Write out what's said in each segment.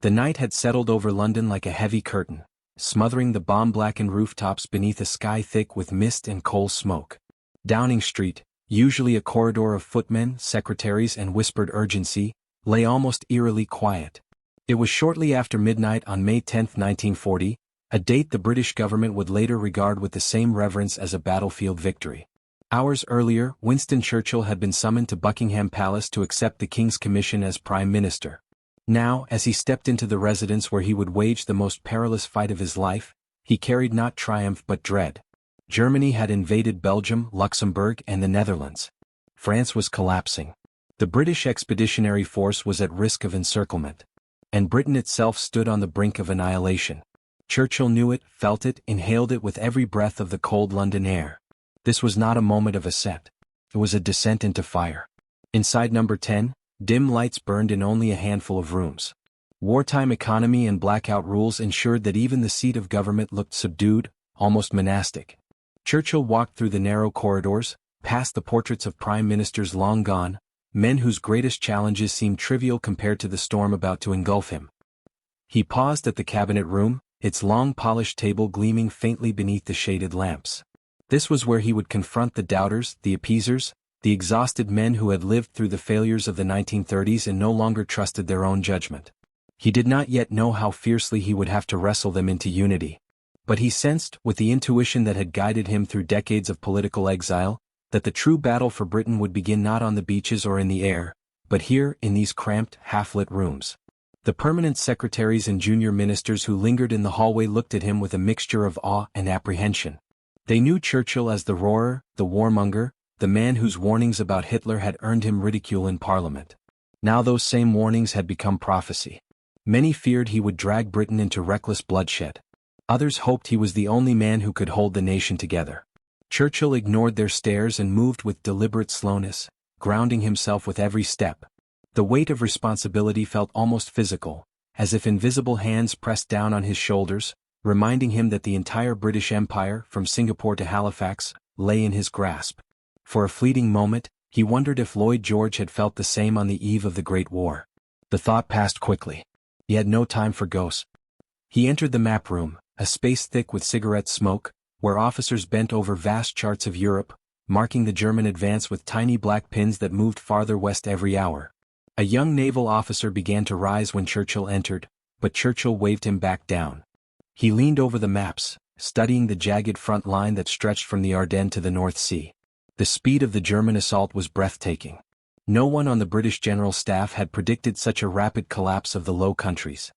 The night had settled over London like a heavy curtain, smothering the bomb-blackened rooftops beneath a sky thick with mist and coal smoke. Downing Street, usually a corridor of footmen, secretaries and whispered urgency, lay almost eerily quiet. It was shortly after midnight on May 10, 1940, a date the British government would later regard with the same reverence as a battlefield victory. Hours earlier, Winston Churchill had been summoned to Buckingham Palace to accept the King's commission as Prime Minister. Now, as he stepped into the residence where he would wage the most perilous fight of his life, he carried not triumph but dread. Germany had invaded Belgium, Luxembourg, and the Netherlands. France was collapsing. The British Expeditionary Force was at risk of encirclement. And Britain itself stood on the brink of annihilation. Churchill knew it, felt it, inhaled it with every breath of the cold London air. This was not a moment of ascent. It was a descent into fire. Inside number 10, dim lights burned in only a handful of rooms. Wartime economy and blackout rules ensured that even the seat of government looked subdued, almost monastic. Churchill walked through the narrow corridors, past the portraits of prime ministers long gone, men whose greatest challenges seemed trivial compared to the storm about to engulf him. He paused at the cabinet room, its long polished table gleaming faintly beneath the shaded lamps. This was where he would confront the doubters, the appeasers, the exhausted men who had lived through the failures of the 1930s and no longer trusted their own judgment. He did not yet know how fiercely he would have to wrestle them into unity. But he sensed, with the intuition that had guided him through decades of political exile, that the true battle for Britain would begin not on the beaches or in the air, but here in these cramped, half-lit rooms. The permanent secretaries and junior ministers who lingered in the hallway looked at him with a mixture of awe and apprehension. They knew Churchill as the roarer, the warmonger, the man whose warnings about Hitler had earned him ridicule in Parliament. Now those same warnings had become prophecy. Many feared he would drag Britain into reckless bloodshed. Others hoped he was the only man who could hold the nation together. Churchill ignored their stares and moved with deliberate slowness, grounding himself with every step. The weight of responsibility felt almost physical, as if invisible hands pressed down on his shoulders, reminding him that the entire British Empire, from Singapore to Halifax, lay in his grasp. For a fleeting moment, he wondered if Lloyd George had felt the same on the eve of the Great War. The thought passed quickly. He had no time for ghosts. He entered the map room, a space thick with cigarette smoke, where officers bent over vast charts of Europe, marking the German advance with tiny black pins that moved farther west every hour. A young naval officer began to rise when Churchill entered, but Churchill waved him back down. He leaned over the maps, studying the jagged front line that stretched from the Ardennes to the North Sea. The speed of the German assault was breathtaking. No one on the British General Staff had predicted such a rapid collapse of the Low Countries.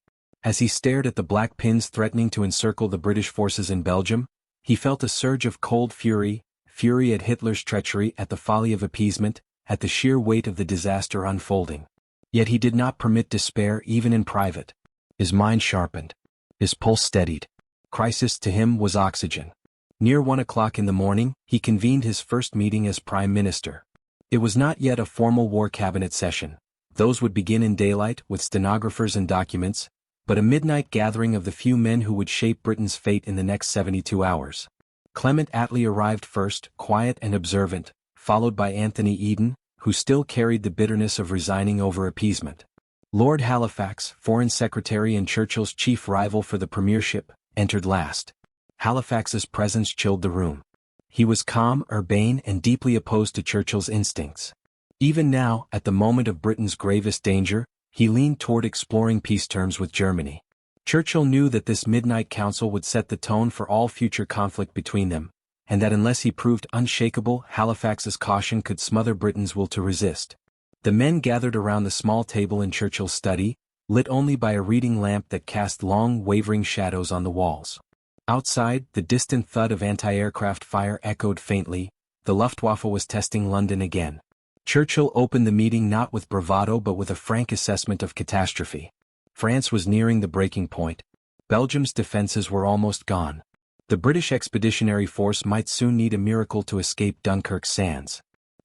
As he stared at the black pins threatening to encircle the British forces in Belgium, he felt a surge of cold fury at Hitler's treachery, at the folly of appeasement, at the sheer weight of the disaster unfolding. Yet he did not permit despair even in private. His mind sharpened. His pulse steadied. Crisis to him was oxygen. Near 1 o'clock in the morning, he convened his first meeting as Prime Minister. It was not yet a formal war cabinet session. Those would begin in daylight, with stenographers and documents, but a midnight gathering of the few men who would shape Britain's fate in the next 72 hours. Clement Attlee arrived first, quiet and observant, followed by Anthony Eden, who still carried the bitterness of resigning over appeasement. Lord Halifax, Foreign Secretary and Churchill's chief rival for the premiership, entered last. Halifax's presence chilled the room. He was calm, urbane, and deeply opposed to Churchill's instincts. Even now, at the moment of Britain's gravest danger, he leaned toward exploring peace terms with Germany. Churchill knew that this midnight council would set the tone for all future conflict between them, and that unless he proved unshakable, Halifax's caution could smother Britain's will to resist. The men gathered around the small table in Churchill's study, lit only by a reading lamp that cast long, wavering shadows on the walls. Outside, the distant thud of anti-aircraft fire echoed faintly. The Luftwaffe was testing London again. Churchill opened the meeting not with bravado but with a frank assessment of catastrophe. France was nearing the breaking point. Belgium's defenses were almost gone. The British Expeditionary Force might soon need a miracle to escape Dunkirk's sands.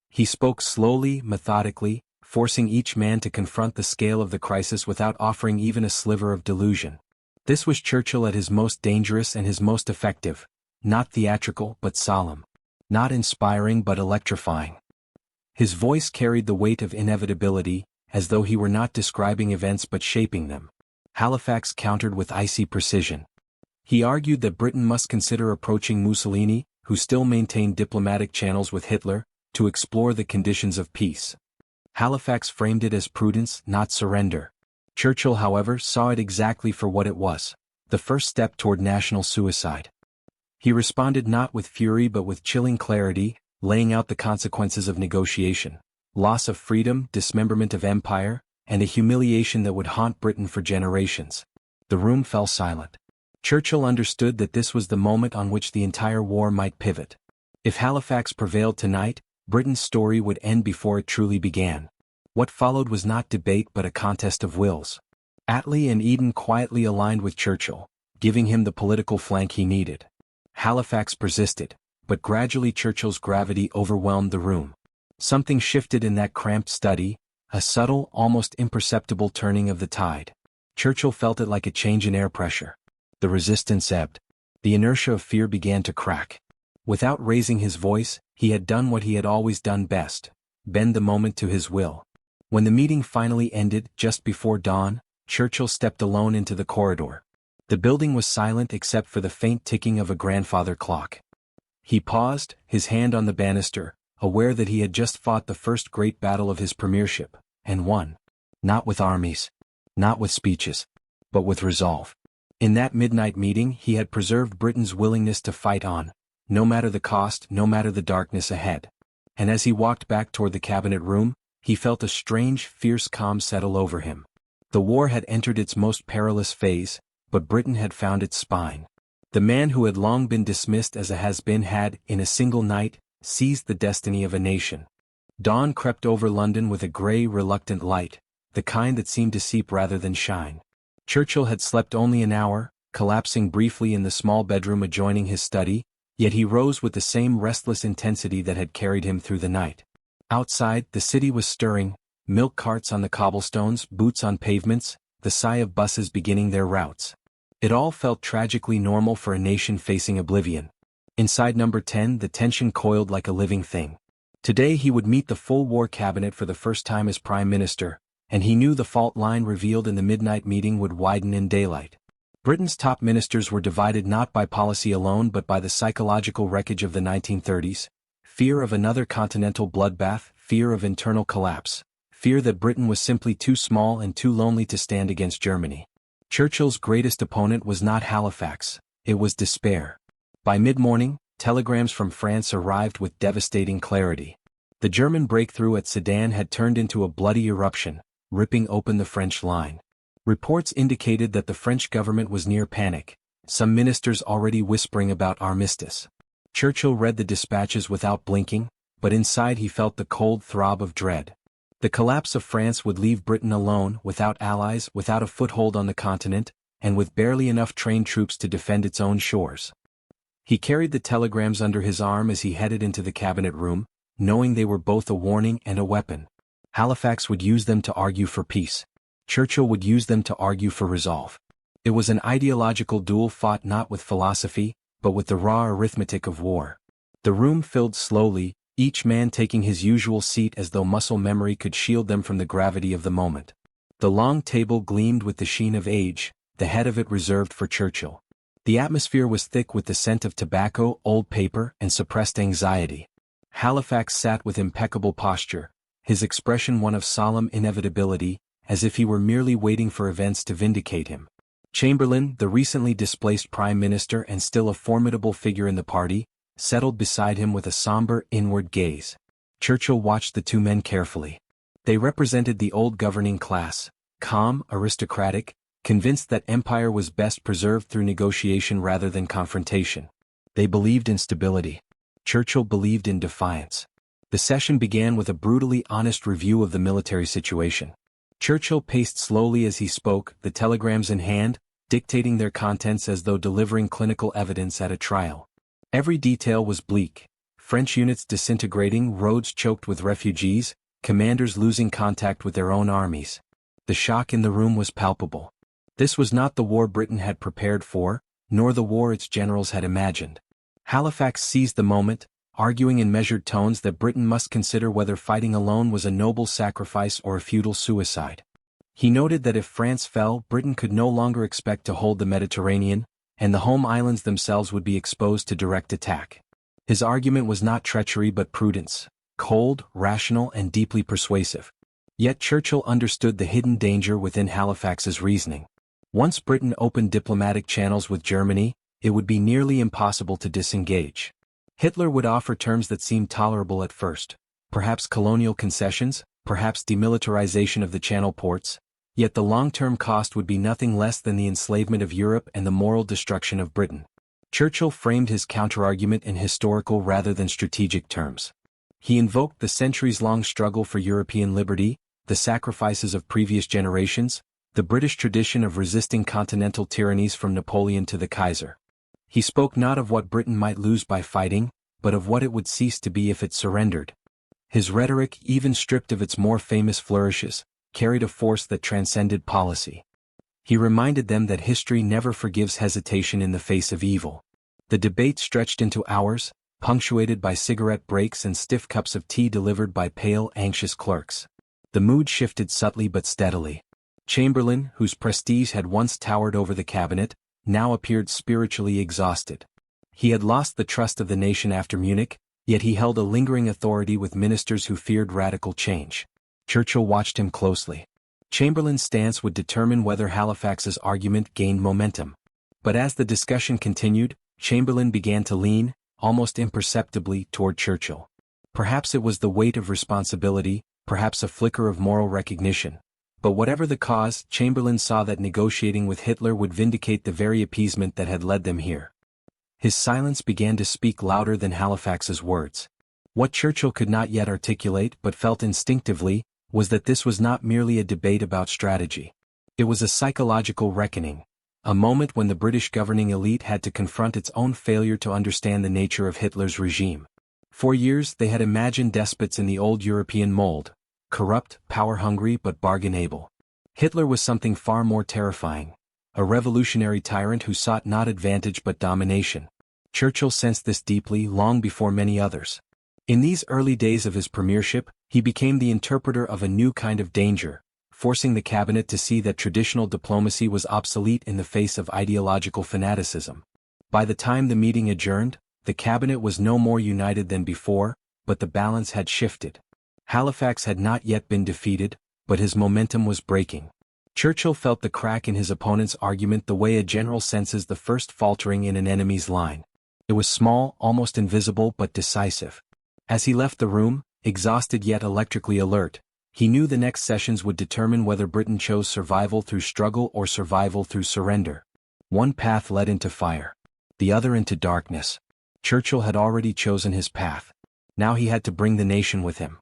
He spoke slowly, methodically, forcing each man to confront the scale of the crisis without offering even a sliver of delusion. This was Churchill at his most dangerous and his most effective, not theatrical but solemn, not inspiring but electrifying. His voice carried the weight of inevitability, as though he were not describing events but shaping them. Halifax countered with icy precision. He argued that Britain must consider approaching Mussolini, who still maintained diplomatic channels with Hitler, to explore the conditions of peace. Halifax framed it as prudence, not surrender. Churchill, however, saw it exactly for what it was: the first step toward national suicide. He responded not with fury but with chilling clarity, laying out the consequences of negotiation: loss of freedom, dismemberment of empire, and a humiliation that would haunt Britain for generations. The room fell silent. Churchill understood that this was the moment on which the entire war might pivot. If Halifax prevailed tonight, Britain's story would end before it truly began. What followed was not debate but a contest of wills. Attlee and Eden quietly aligned with Churchill, giving him the political flank he needed. Halifax persisted, but gradually Churchill's gravity overwhelmed the room. Something shifted in that cramped study, a subtle, almost imperceptible turning of the tide. Churchill felt it like a change in air pressure. The resistance ebbed. The inertia of fear began to crack. Without raising his voice, he had done what he had always done best: bend the moment to his will. When the meeting finally ended, just before dawn, Churchill stepped alone into the corridor. The building was silent except for the faint ticking of a grandfather clock. He paused, his hand on the banister, aware that he had just fought the first great battle of his premiership, and won. Not with armies, not with speeches, but with resolve. In that midnight meeting he had preserved Britain's willingness to fight on, no matter the cost, no matter the darkness ahead. And as he walked back toward the cabinet room, he felt a strange, fierce calm settle over him. The war had entered its most perilous phase, but Britain had found its spine. The man who had long been dismissed as a has-been had, in a single night, seized the destiny of a nation. Dawn crept over London with a grey, reluctant light, the kind that seemed to seep rather than shine. Churchill had slept only an hour, collapsing briefly in the small bedroom adjoining his study, yet he rose with the same restless intensity that had carried him through the night. Outside, the city was stirring: milk carts on the cobblestones, boots on pavements, the sigh of buses beginning their routes. It all felt tragically normal for a nation facing oblivion. Inside Number 10, the tension coiled like a living thing. Today he would meet the full war cabinet for the first time as Prime Minister, and he knew the fault line revealed in the midnight meeting would widen in daylight. Britain's top ministers were divided not by policy alone but by the psychological wreckage of the 1930s: fear of another continental bloodbath, fear of internal collapse, fear that Britain was simply too small and too lonely to stand against Germany. Churchill's greatest opponent was not Halifax, it was despair. By mid-morning, telegrams from France arrived with devastating clarity. The German breakthrough at Sedan had turned into a bloody eruption, ripping open the French line. Reports indicated that the French government was near panic, some ministers already whispering about armistice. Churchill read the dispatches without blinking, but inside he felt the cold throb of dread. The collapse of France would leave Britain alone, without allies, without a foothold on the continent, and with barely enough trained troops to defend its own shores. He carried the telegrams under his arm as he headed into the cabinet room, knowing they were both a warning and a weapon. Halifax would use them to argue for peace. Churchill would use them to argue for resolve. It was an ideological duel fought not with philosophy, but with the raw arithmetic of war. The room filled slowly, each man taking his usual seat as though muscle memory could shield them from the gravity of the moment. The long table gleamed with the sheen of age, the head of it reserved for Churchill. The atmosphere was thick with the scent of tobacco, old paper, and suppressed anxiety. Halifax sat with impeccable posture, his expression one of solemn inevitability, as if he were merely waiting for events to vindicate him. Chamberlain, the recently displaced Prime Minister and still a formidable figure in the party, settled beside him with a somber, inward gaze. Churchill watched the two men carefully. They represented the old governing class, calm, aristocratic, convinced that empire was best preserved through negotiation rather than confrontation. They believed in stability. Churchill believed in defiance. The session began with a brutally honest review of the military situation. Churchill paced slowly as he spoke, the telegrams in hand, dictating their contents as though delivering clinical evidence at a trial. Every detail was bleak: French units disintegrating, roads choked with refugees, commanders losing contact with their own armies. The shock in the room was palpable. This was not the war Britain had prepared for, nor the war its generals had imagined. Halifax seized the moment, arguing in measured tones that Britain must consider whether fighting alone was a noble sacrifice or a futile suicide. He noted that if France fell, Britain could no longer expect to hold the Mediterranean, and the home islands themselves would be exposed to direct attack. His argument was not treachery but prudence, cold, rational and deeply persuasive. Yet Churchill understood the hidden danger within Halifax's reasoning. Once Britain opened diplomatic channels with Germany, it would be nearly impossible to disengage. Hitler would offer terms that seemed tolerable at first, perhaps colonial concessions, perhaps demilitarization of the Channel ports, yet the long-term cost would be nothing less than the enslavement of Europe and the moral destruction of Britain. Churchill framed his counterargument in historical rather than strategic terms. He invoked the centuries-long struggle for European liberty, the sacrifices of previous generations, the British tradition of resisting continental tyrannies from Napoleon to the Kaiser. He spoke not of what Britain might lose by fighting, but of what it would cease to be if it surrendered. His rhetoric, even stripped of its more famous flourishes, carried a force that transcended policy. He reminded them that history never forgives hesitation in the face of evil. The debate stretched into hours, punctuated by cigarette breaks and stiff cups of tea delivered by pale, anxious clerks. The mood shifted subtly but steadily. Chamberlain, whose prestige had once towered over the cabinet, now appeared spiritually exhausted. He had lost the trust of the nation after Munich, yet he held a lingering authority with ministers who feared radical change. Churchill watched him closely. Chamberlain's stance would determine whether Halifax's argument gained momentum. But as the discussion continued, Chamberlain began to lean, almost imperceptibly, toward Churchill. Perhaps it was the weight of responsibility, perhaps a flicker of moral recognition. But whatever the cause, Chamberlain saw that negotiating with Hitler would vindicate the very appeasement that had led them here. His silence began to speak louder than Halifax's words. What Churchill could not yet articulate but felt instinctively, was that this was not merely a debate about strategy. It was a psychological reckoning, a moment when the British governing elite had to confront its own failure to understand the nature of Hitler's regime. For years they had imagined despots in the old European mold, corrupt, power-hungry but bargain-able. Hitler was something far more terrifying, a revolutionary tyrant who sought not advantage but domination. Churchill sensed this deeply long before many others. In these early days of his premiership, he became the interpreter of a new kind of danger, forcing the cabinet to see that traditional diplomacy was obsolete in the face of ideological fanaticism. By the time the meeting adjourned, the cabinet was no more united than before, but the balance had shifted. Halifax had not yet been defeated, but his momentum was breaking. Churchill felt the crack in his opponent's argument the way a general senses the first faltering in an enemy's line. It was small, almost invisible but decisive. As he left the room, exhausted yet electrically alert, he knew the next sessions would determine whether Britain chose survival through struggle or survival through surrender. One path led into fire, the other into darkness. Churchill had already chosen his path. Now he had to bring the nation with him.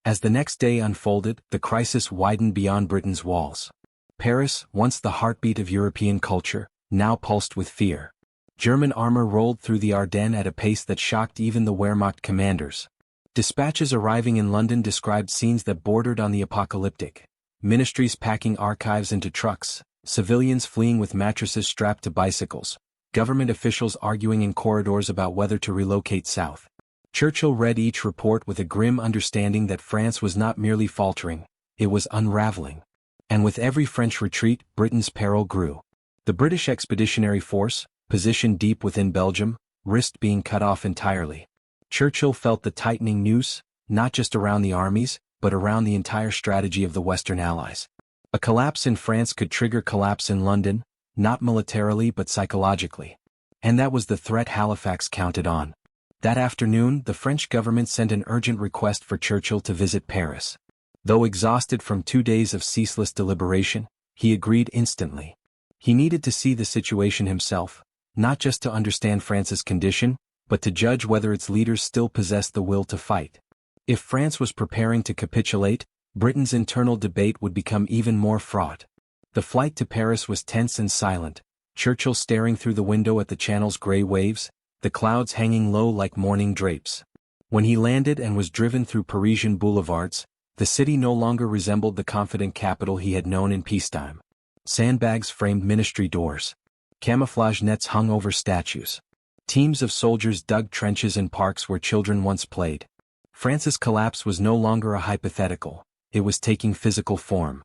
As the next day unfolded, the crisis widened beyond Britain's walls. Paris, once the heartbeat of European culture, now pulsed with fear. German armor rolled through the Ardennes at a pace that shocked even the Wehrmacht commanders. Dispatches arriving in London described scenes that bordered on the apocalyptic. Ministries packing archives into trucks, civilians fleeing with mattresses strapped to bicycles, government officials arguing in corridors about whether to relocate south. Churchill read each report with a grim understanding that France was not merely faltering, it was unraveling. And with every French retreat, Britain's peril grew. The British Expeditionary Force, positioned deep within Belgium, risked being cut off entirely. Churchill felt the tightening noose, not just around the armies, but around the entire strategy of the Western Allies. A collapse in France could trigger collapse in London, not militarily but psychologically. And that was the threat Halifax counted on. That afternoon, the French government sent an urgent request for Churchill to visit Paris. Though exhausted from 2 days of ceaseless deliberation, he agreed instantly. He needed to see the situation himself, not just to understand France's condition, but to judge whether its leaders still possessed the will to fight. If France was preparing to capitulate, Britain's internal debate would become even more fraught. The flight to Paris was tense and silent, Churchill staring through the window at the Channel's gray waves, the clouds hanging low like mourning drapes. When he landed and was driven through Parisian boulevards, the city no longer resembled the confident capital he had known in peacetime. Sandbags framed ministry doors. Camouflage nets hung over statues. Teams of soldiers dug trenches in parks where children once played. France's collapse was no longer a hypothetical, it was taking physical form.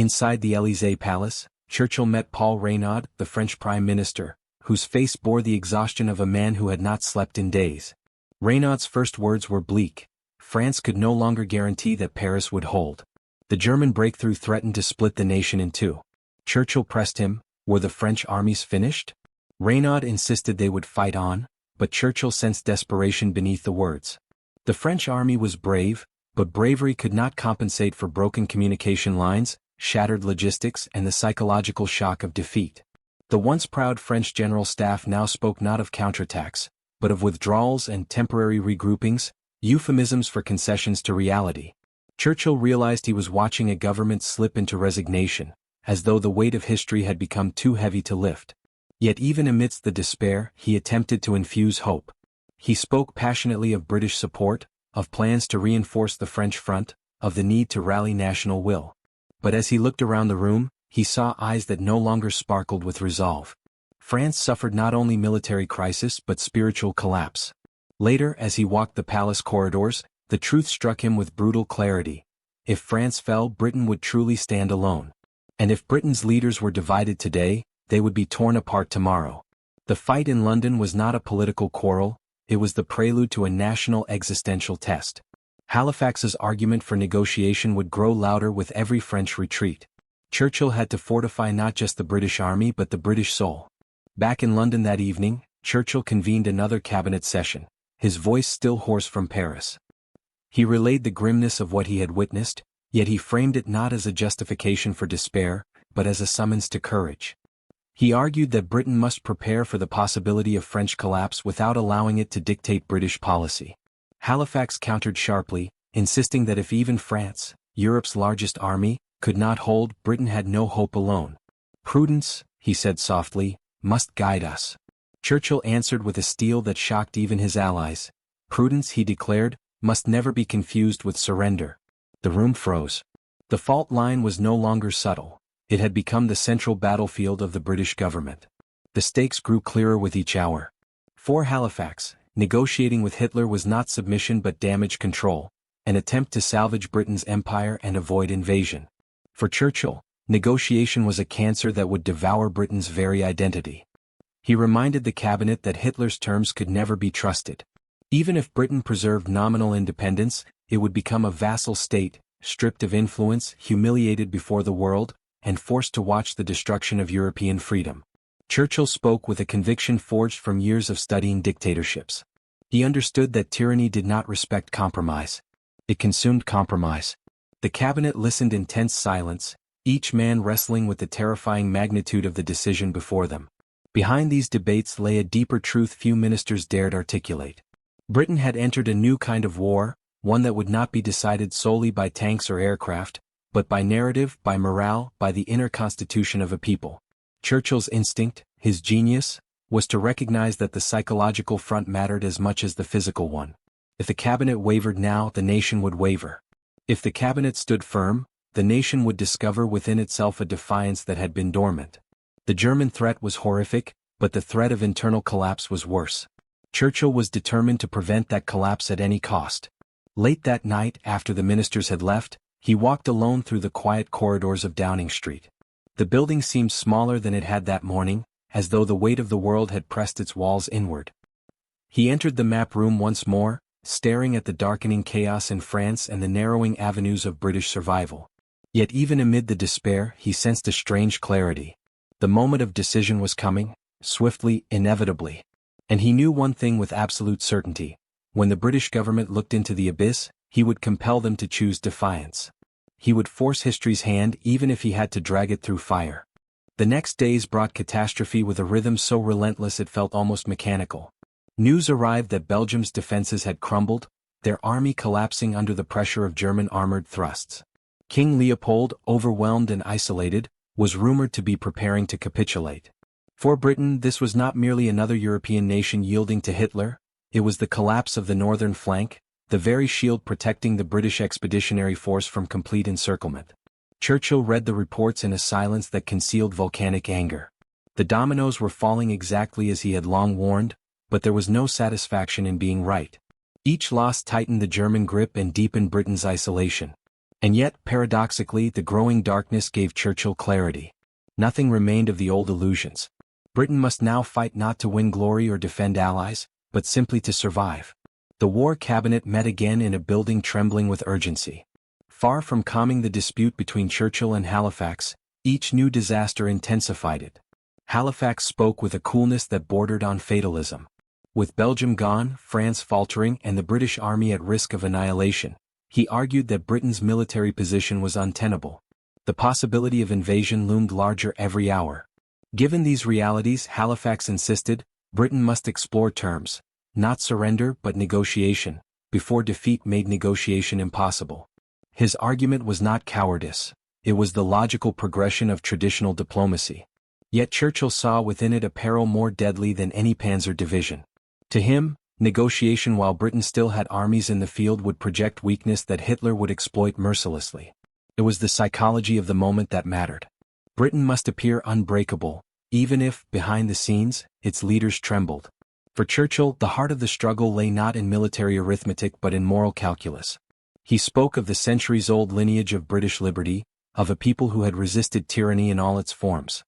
Inside the Élysée Palace, Churchill met Paul Reynaud, the French Prime Minister, whose face bore the exhaustion of a man who had not slept in days. Reynaud's first words were bleak. France could no longer guarantee that Paris would hold. The German breakthrough threatened to split the nation in two. Churchill pressed him, were the French armies finished? Reynaud insisted they would fight on, but Churchill sensed desperation beneath the words. The French army was brave, but bravery could not compensate for broken communication lines, shattered logistics, and the psychological shock of defeat. The once proud French General Staff now spoke not of counterattacks, but of withdrawals and temporary regroupings, euphemisms for concessions to reality. Churchill realized he was watching a government slip into resignation, as though the weight of history had become too heavy to lift. Yet even amidst the despair, he attempted to infuse hope. He spoke passionately of British support, of plans to reinforce the French front, of the need to rally national will. But as he looked around the room, he saw eyes that no longer sparkled with resolve. France suffered not only military crisis but spiritual collapse. Later, as he walked the palace corridors, the truth struck him with brutal clarity. If France fell, Britain would truly stand alone. And if Britain's leaders were divided today, they would be torn apart tomorrow. The fight in London was not a political quarrel, it was the prelude to a national existential test. Halifax's argument for negotiation would grow louder with every French retreat. Churchill had to fortify not just the British army but the British soul. Back in London that evening, Churchill convened another cabinet session, his voice still hoarse from Paris. He relayed the grimness of what he had witnessed, yet he framed it not as a justification for despair, but as a summons to courage. He argued that Britain must prepare for the possibility of French collapse without allowing it to dictate British policy. Halifax countered sharply, insisting that if even France, Europe's largest army, could not hold, Britain had no hope alone. Prudence, he said softly, must guide us. Churchill answered with a steel that shocked even his allies. Prudence, he declared, must never be confused with surrender. The room froze. The fault line was no longer subtle. It had become the central battlefield of the British government. The stakes grew clearer with each hour. For Halifax, negotiating with Hitler was not submission but damage control, an attempt to salvage Britain's empire and avoid invasion. For Churchill, negotiation was a cancer that would devour Britain's very identity. He reminded the cabinet that Hitler's terms could never be trusted. Even if Britain preserved nominal independence, it would become a vassal state, stripped of influence, humiliated before the world, and forced to watch the destruction of European freedom. Churchill spoke with a conviction forged from years of studying dictatorships. He understood that tyranny did not respect compromise. It consumed compromise. The cabinet listened in tense silence, each man wrestling with the terrifying magnitude of the decision before them. Behind these debates lay a deeper truth few ministers dared articulate. Britain had entered a new kind of war, one that would not be decided solely by tanks or aircraft, but by narrative, by morale, by the inner constitution of a people. Churchill's instinct, his genius, was to recognize that the psychological front mattered as much as the physical one. If the cabinet wavered now, the nation would waver. If the cabinet stood firm, the nation would discover within itself a defiance that had been dormant. The German threat was horrific, but the threat of internal collapse was worse. Churchill was determined to prevent that collapse at any cost. Late that night, after the ministers had left, he walked alone through the quiet corridors of Downing Street. The building seemed smaller than it had that morning, as though the weight of the world had pressed its walls inward. He entered the map room once more, staring at the darkening chaos in France and the narrowing avenues of British survival. Yet even amid the despair, he sensed a strange clarity. The moment of decision was coming, swiftly, inevitably. And he knew one thing with absolute certainty. When the British government looked into the abyss, he would compel them to choose defiance. He would force history's hand even if he had to drag it through fire. The next days brought catastrophe with a rhythm so relentless it felt almost mechanical. News arrived that Belgium's defenses had crumbled, their army collapsing under the pressure of German armored thrusts. King Leopold, overwhelmed and isolated, was rumored to be preparing to capitulate. For Britain, this was not merely another European nation yielding to Hitler, it was the collapse of the northern flank, the very shield protecting the British Expeditionary Force from complete encirclement. Churchill read the reports in a silence that concealed volcanic anger. The dominoes were falling exactly as he had long warned, but there was no satisfaction in being right. Each loss tightened the German grip and deepened Britain's isolation. And yet, paradoxically, the growing darkness gave Churchill clarity. Nothing remained of the old illusions. Britain must now fight not to win glory or defend allies, but simply to survive. The war cabinet met again in a building trembling with urgency. Far from calming the dispute between Churchill and Halifax, each new disaster intensified it. Halifax spoke with a coolness that bordered on fatalism. With Belgium gone, France faltering, and the British army at risk of annihilation, he argued that Britain's military position was untenable. The possibility of invasion loomed larger every hour. Given these realities, Halifax insisted, Britain must explore terms, not surrender but negotiation, before defeat made negotiation impossible. His argument was not cowardice, it was the logical progression of traditional diplomacy. Yet Churchill saw within it a peril more deadly than any panzer division. To him, negotiation while Britain still had armies in the field would project weakness that Hitler would exploit mercilessly. It was the psychology of the moment that mattered. Britain must appear unbreakable, even if, behind the scenes, its leaders trembled. For Churchill, the heart of the struggle lay not in military arithmetic but in moral calculus. He spoke of the centuries-old lineage of British liberty, of a people who had resisted tyranny in all its forms.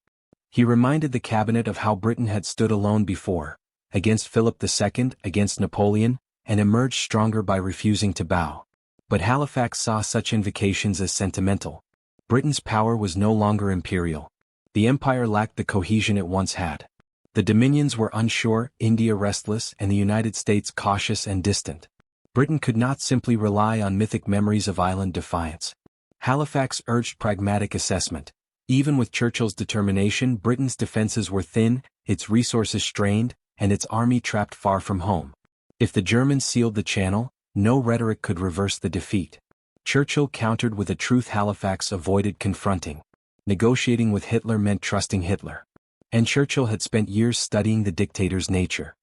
He reminded the cabinet of how Britain had stood alone before, against Philip II, against Napoleon, and emerged stronger by refusing to bow. But Halifax saw such invocations as sentimental. Britain's power was no longer imperial. The empire lacked the cohesion it once had. The dominions were unsure, India restless, and the United States cautious and distant. Britain could not simply rely on mythic memories of island defiance. Halifax urged pragmatic assessment. Even with Churchill's determination, Britain's defenses were thin, its resources strained, and its army trapped far from home. If the Germans sealed the Channel, no rhetoric could reverse the defeat. Churchill countered with a truth Halifax avoided confronting. Negotiating with Hitler meant trusting Hitler. And Churchill had spent years studying the dictator's nature.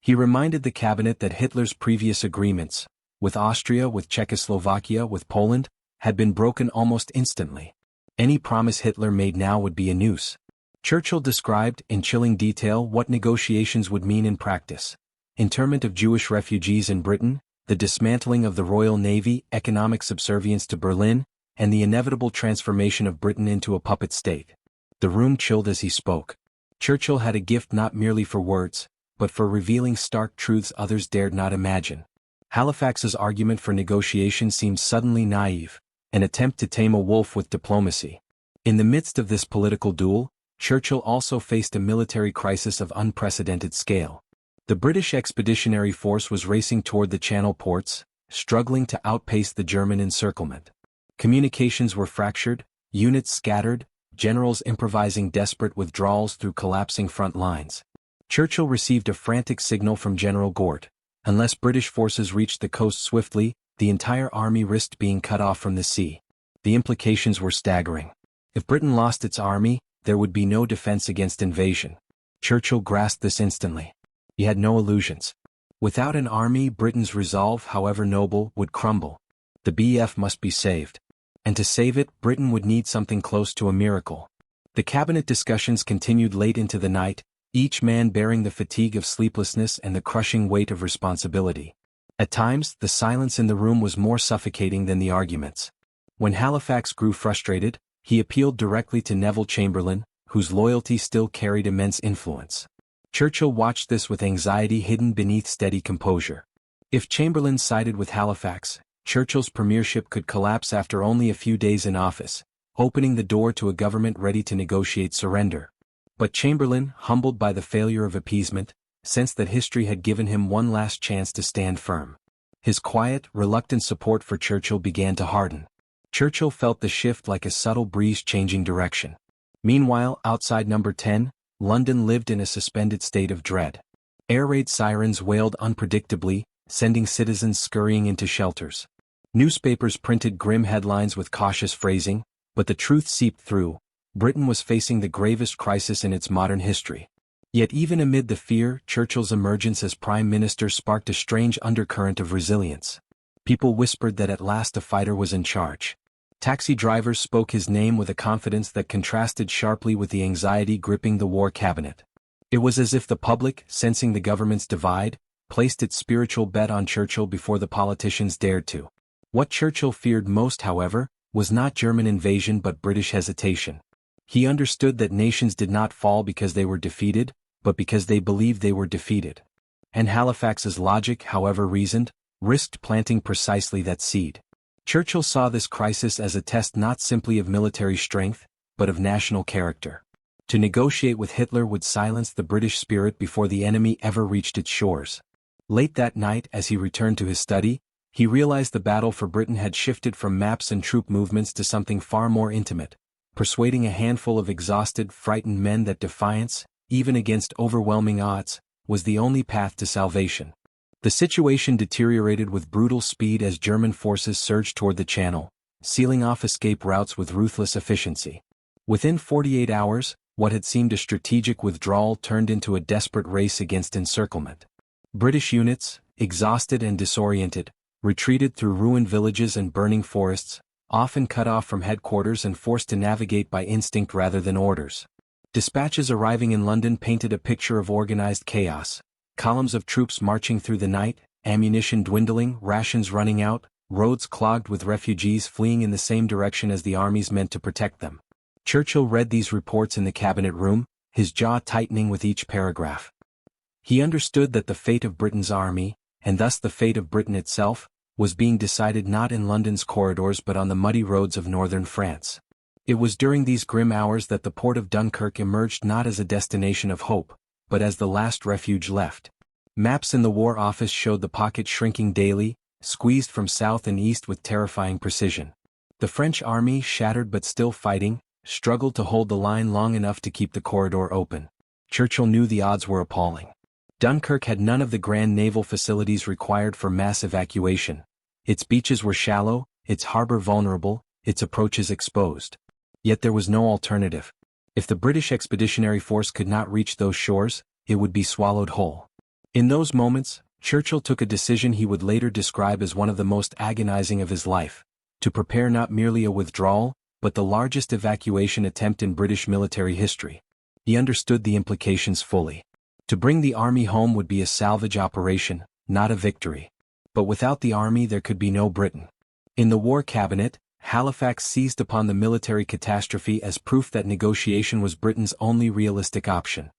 He reminded the cabinet that Hitler's previous agreements, with Austria, with Czechoslovakia, with Poland, had been broken almost instantly. Any promise Hitler made now would be a noose. Churchill described, in chilling detail, what negotiations would mean in practice. Internment of Jewish refugees in Britain, the dismantling of the Royal Navy, economic subservience to Berlin, and the inevitable transformation of Britain into a puppet state. The room chilled as he spoke. Churchill had a gift not merely for words, but for revealing stark truths others dared not imagine. Halifax's argument for negotiation seemed suddenly naive, an attempt to tame a wolf with diplomacy. In the midst of this political duel, Churchill also faced a military crisis of unprecedented scale. The British Expeditionary Force was racing toward the Channel ports, struggling to outpace the German encirclement. Communications were fractured, units scattered, generals improvising desperate withdrawals through collapsing front lines. Churchill received a frantic signal from General Gort. Unless British forces reached the coast swiftly, the entire army risked being cut off from the sea. The implications were staggering. If Britain lost its army, there would be no defense against invasion. Churchill grasped this instantly. He had no illusions. Without an army, Britain's resolve, however noble, would crumble. The BF must be saved. And to save it, Britain would need something close to a miracle. The cabinet discussions continued late into the night, each man bearing the fatigue of sleeplessness and the crushing weight of responsibility. At times, the silence in the room was more suffocating than the arguments. When Halifax grew frustrated, he appealed directly to Neville Chamberlain, whose loyalty still carried immense influence. Churchill watched this with anxiety hidden beneath steady composure. If Chamberlain sided with Halifax, Churchill's premiership could collapse after only a few days in office, opening the door to a government ready to negotiate surrender. But Chamberlain, humbled by the failure of appeasement, sensed that history had given him one last chance to stand firm. His quiet, reluctant support for Churchill began to harden. Churchill felt the shift like a subtle breeze changing direction. Meanwhile, outside Number 10, London lived in a suspended state of dread. Air raid sirens wailed unpredictably, sending citizens scurrying into shelters. Newspapers printed grim headlines with cautious phrasing, but the truth seeped through. Britain was facing the gravest crisis in its modern history. Yet even amid the fear, Churchill's emergence as Prime Minister sparked a strange undercurrent of resilience. People whispered that at last a fighter was in charge. Taxi drivers spoke his name with a confidence that contrasted sharply with the anxiety gripping the war cabinet. It was as if the public, sensing the government's divide, placed its spiritual bet on Churchill before the politicians dared to. What Churchill feared most, however, was not German invasion but British hesitation. He understood that nations did not fall because they were defeated, but because they believed they were defeated. And Halifax's logic, however reasoned, risked planting precisely that seed. Churchill saw this crisis as a test not simply of military strength, but of national character. To negotiate with Hitler would silence the British spirit before the enemy ever reached its shores. Late that night, as he returned to his study, he realized the battle for Britain had shifted from maps and troop movements to something far more intimate, persuading a handful of exhausted, frightened men that defiance, even against overwhelming odds, was the only path to salvation. The situation deteriorated with brutal speed as German forces surged toward the Channel, sealing off escape routes with ruthless efficiency. Within 48 hours, what had seemed a strategic withdrawal turned into a desperate race against encirclement. British units, exhausted and disoriented, retreated through ruined villages and burning forests, often cut off from headquarters and forced to navigate by instinct rather than orders. Dispatches arriving in London painted a picture of organized chaos, columns of troops marching through the night, ammunition dwindling, rations running out, roads clogged with refugees fleeing in the same direction as the armies meant to protect them. Churchill read these reports in the cabinet room, his jaw tightening with each paragraph. He understood that the fate of Britain's army, and thus the fate of Britain itself, was being decided not in London's corridors but on the muddy roads of northern France. It was during these grim hours that the port of Dunkirk emerged not as a destination of hope, but as the last refuge left. Maps in the War Office showed the pocket shrinking daily, squeezed from south and east with terrifying precision. The French army, shattered but still fighting, struggled to hold the line long enough to keep the corridor open. Churchill knew the odds were appalling. Dunkirk had none of the grand naval facilities required for mass evacuation. Its beaches were shallow, its harbor vulnerable, its approaches exposed. Yet there was no alternative. If the British Expeditionary Force could not reach those shores, it would be swallowed whole. In those moments, Churchill took a decision he would later describe as one of the most agonizing of his life: to prepare not merely a withdrawal, but the largest evacuation attempt in British military history. He understood the implications fully. To bring the army home would be a salvage operation, not a victory. But without the army there could be no Britain. In the War Cabinet, Halifax seized upon the military catastrophe as proof that negotiation was Britain's only realistic option.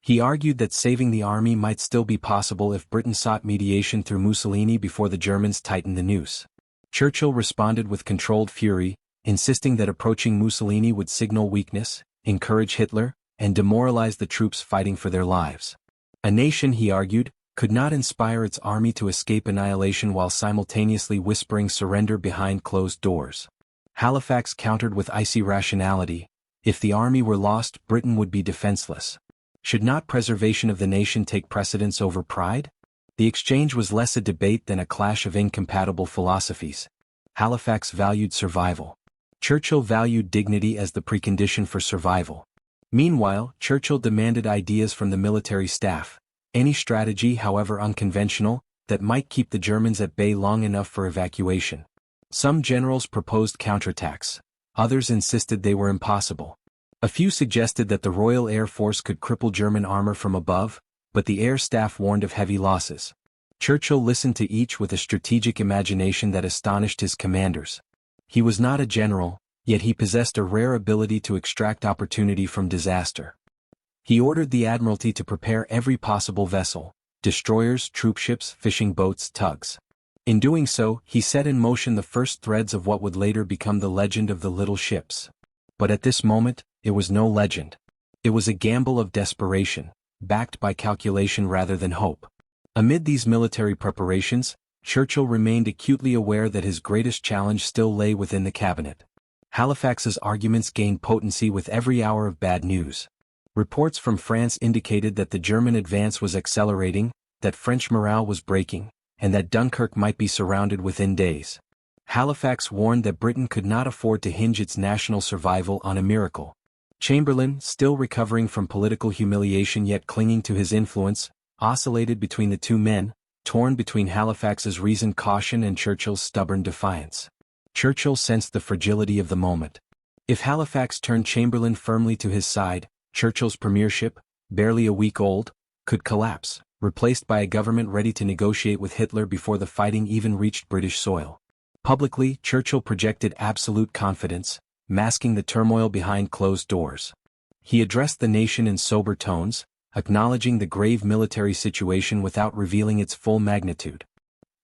He argued that saving the army might still be possible if Britain sought mediation through Mussolini before the Germans tightened the noose. Churchill responded with controlled fury, insisting that approaching Mussolini would signal weakness, encourage Hitler, and demoralize the troops fighting for their lives. A nation, he argued, could not inspire its army to escape annihilation while simultaneously whispering surrender behind closed doors. Halifax countered with icy rationality: if the army were lost, Britain would be defenseless. Should not preservation of the nation take precedence over pride? The exchange was less a debate than a clash of incompatible philosophies. Halifax valued survival. Churchill valued dignity as the precondition for survival. Meanwhile, Churchill demanded ideas from the military staff, any strategy, however unconventional, that might keep the Germans at bay long enough for evacuation. Some generals proposed counterattacks. Others insisted they were impossible. A few suggested that the Royal Air Force could cripple German armor from above, but the air staff warned of heavy losses. Churchill listened to each with a strategic imagination that astonished his commanders. He was not a general, yet he possessed a rare ability to extract opportunity from disaster. He ordered the Admiralty to prepare every possible vessel: destroyers, troopships, fishing boats, tugs. In doing so, he set in motion the first threads of what would later become the legend of the little ships. But at this moment, it was no legend. It was a gamble of desperation, backed by calculation rather than hope. Amid these military preparations, Churchill remained acutely aware that his greatest challenge still lay within the cabinet. Halifax's arguments gained potency with every hour of bad news. Reports from France indicated that the German advance was accelerating, that French morale was breaking, and that Dunkirk might be surrounded within days. Halifax warned that Britain could not afford to hinge its national survival on a miracle. Chamberlain, still recovering from political humiliation yet clinging to his influence, oscillated between the two men, torn between Halifax's reasoned caution and Churchill's stubborn defiance. Churchill sensed the fragility of the moment. If Halifax turned Chamberlain firmly to his side, Churchill's premiership, barely a week old, could collapse, replaced by a government ready to negotiate with Hitler before the fighting even reached British soil. Publicly, Churchill projected absolute confidence, masking the turmoil behind closed doors. He addressed the nation in sober tones, acknowledging the grave military situation without revealing its full magnitude.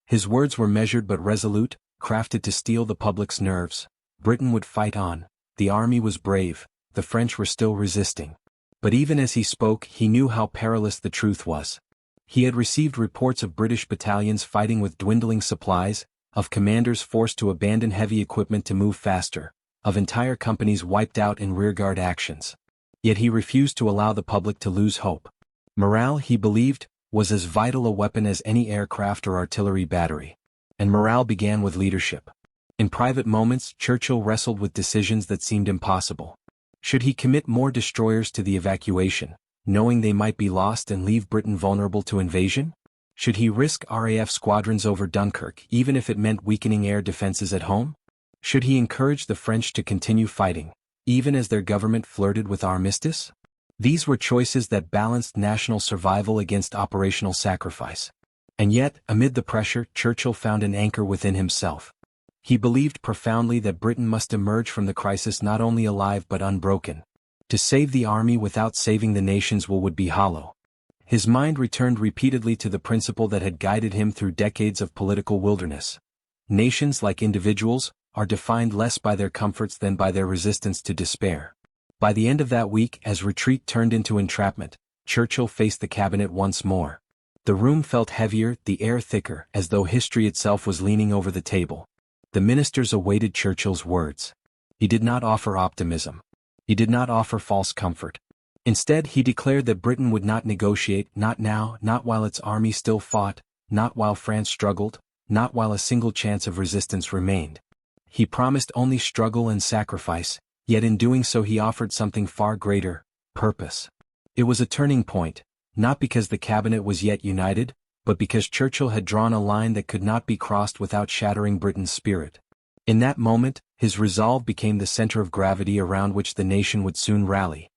His words were measured but resolute, crafted to steel the public's nerves. Britain would fight on. The army was brave. The French were still resisting. But even as he spoke, he knew how perilous the truth was. He had received reports of British battalions fighting with dwindling supplies, of commanders forced to abandon heavy equipment to move faster, of entire companies wiped out in rearguard actions. Yet he refused to allow the public to lose hope. Morale, he believed, was as vital a weapon as any aircraft or artillery battery. And morale began with leadership. In private moments, Churchill wrestled with decisions that seemed impossible. Should he commit more destroyers to the evacuation, knowing they might be lost and leave Britain vulnerable to invasion? Should he risk RAF squadrons over Dunkirk even if it meant weakening air defenses at home? Should he encourage the French to continue fighting, even as their government flirted with armistice? These were choices that balanced national survival against operational sacrifice. And yet, amid the pressure, Churchill found an anchor within himself. He believed profoundly that Britain must emerge from the crisis not only alive but unbroken. To save the army without saving the nation's will would be hollow. His mind returned repeatedly to the principle that had guided him through decades of political wilderness. Nations, like individuals, are defined less by their comforts than by their resistance to despair. By the end of that week, as retreat turned into entrapment, Churchill faced the cabinet once more. The room felt heavier, the air thicker, as though history itself was leaning over the table. The ministers awaited Churchill's words. He did not offer optimism. He did not offer false comfort. Instead, he declared that Britain would not negotiate, not now, not while its army still fought, not while France struggled, not while a single chance of resistance remained. He promised only struggle and sacrifice, yet in doing so he offered something far greater: purpose. It was a turning point, not because the cabinet was yet united, but because Churchill had drawn a line that could not be crossed without shattering Britain's spirit. In that moment, his resolve became the center of gravity around which the nation would soon rally.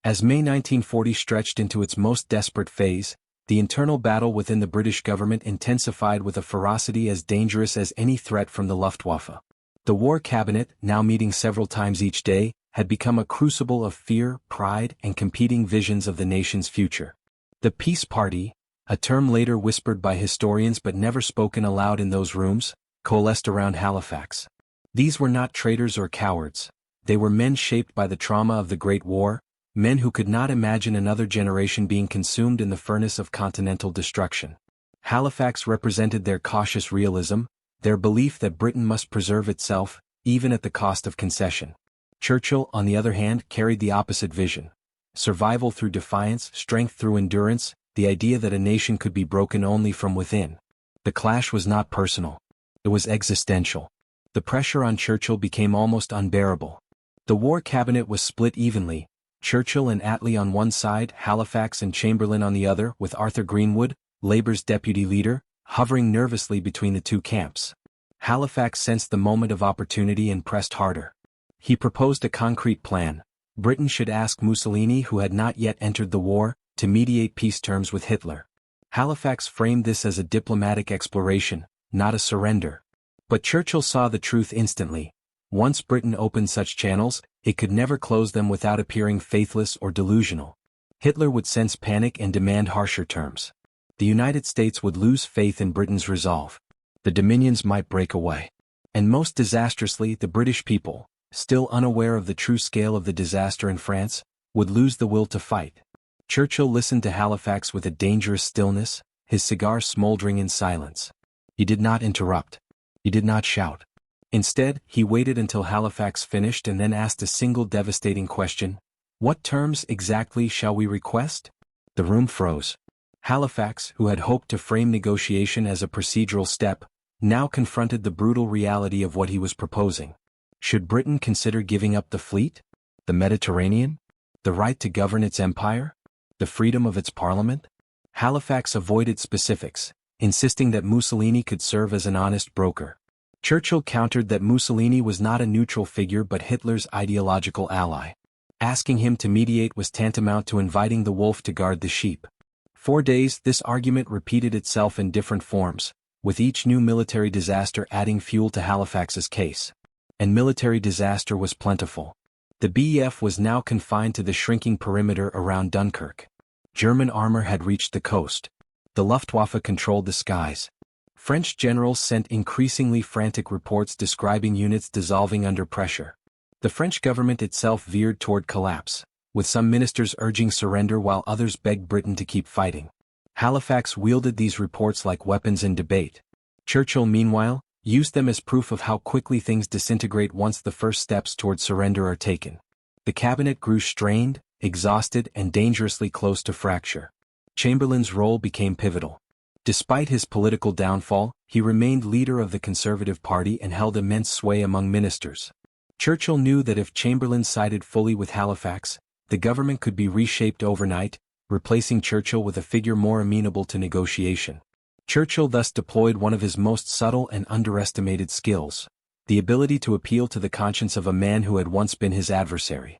As May 1940 stretched into its most desperate phase, the internal battle within the British government intensified with a ferocity as dangerous as any threat from the Luftwaffe. The War Cabinet, now meeting several times each day, had become a crucible of fear, pride, and competing visions of the nation's future. The Peace Party, a term later whispered by historians but never spoken aloud in those rooms, coalesced around Halifax. These were not traitors or cowards. They were men shaped by the trauma of the Great War, men who could not imagine another generation being consumed in the furnace of continental destruction. Halifax represented their cautious realism, their belief that Britain must preserve itself, even at the cost of concession. Churchill, on the other hand, carried the opposite vision. Survival through defiance, strength through endurance, the idea that a nation could be broken only from within. The clash was not personal. It was existential. The pressure on Churchill became almost unbearable. The War Cabinet was split evenly, Churchill and Attlee on one side, Halifax and Chamberlain on the other, with Arthur Greenwood, Labour's deputy leader, hovering nervously between the two camps. Halifax sensed the moment of opportunity and pressed harder. He proposed a concrete plan. Britain should ask Mussolini, who had not yet entered the war, to mediate peace terms with Hitler. Halifax framed this as a diplomatic exploration, not a surrender. But Churchill saw the truth instantly. Once Britain opened such channels, it could never close them without appearing faithless or delusional. Hitler would sense panic and demand harsher terms. The United States would lose faith in Britain's resolve. The Dominions might break away. And most disastrously, the British people, still unaware of the true scale of the disaster in France, would lose the will to fight. Churchill listened to Halifax with a dangerous stillness, his cigar smoldering in silence. He did not interrupt. He did not shout. Instead, he waited until Halifax finished and then asked a single devastating question: "What terms exactly shall we request?" The room froze. Halifax, who had hoped to frame negotiation as a procedural step, now confronted the brutal reality of what he was proposing. Should Britain consider giving up the fleet? The Mediterranean? The right to govern its empire? The freedom of its parliament? Halifax avoided specifics, insisting that Mussolini could serve as an honest broker. Churchill countered that Mussolini was not a neutral figure but Hitler's ideological ally. Asking him to mediate was tantamount to inviting the wolf to guard the sheep. For days, this argument repeated itself in different forms, with each new military disaster adding fuel to Halifax's case. And military disaster was plentiful. The BEF was now confined to the shrinking perimeter around Dunkirk. German armor had reached the coast. The Luftwaffe controlled the skies. French generals sent increasingly frantic reports describing units dissolving under pressure. The French government itself veered toward collapse, with some ministers urging surrender while others begged Britain to keep fighting. Halifax wielded these reports like weapons in debate. Churchill, meanwhile, used them as proof of how quickly things disintegrate once the first steps toward surrender are taken. The cabinet grew strained, exhausted, and dangerously close to fracture. Chamberlain's role became pivotal. Despite his political downfall, he remained leader of the Conservative Party and held immense sway among ministers. Churchill knew that if Chamberlain sided fully with Halifax, the government could be reshaped overnight, replacing Churchill with a figure more amenable to negotiation. Churchill thus deployed one of his most subtle and underestimated skills, the ability to appeal to the conscience of a man who had once been his adversary.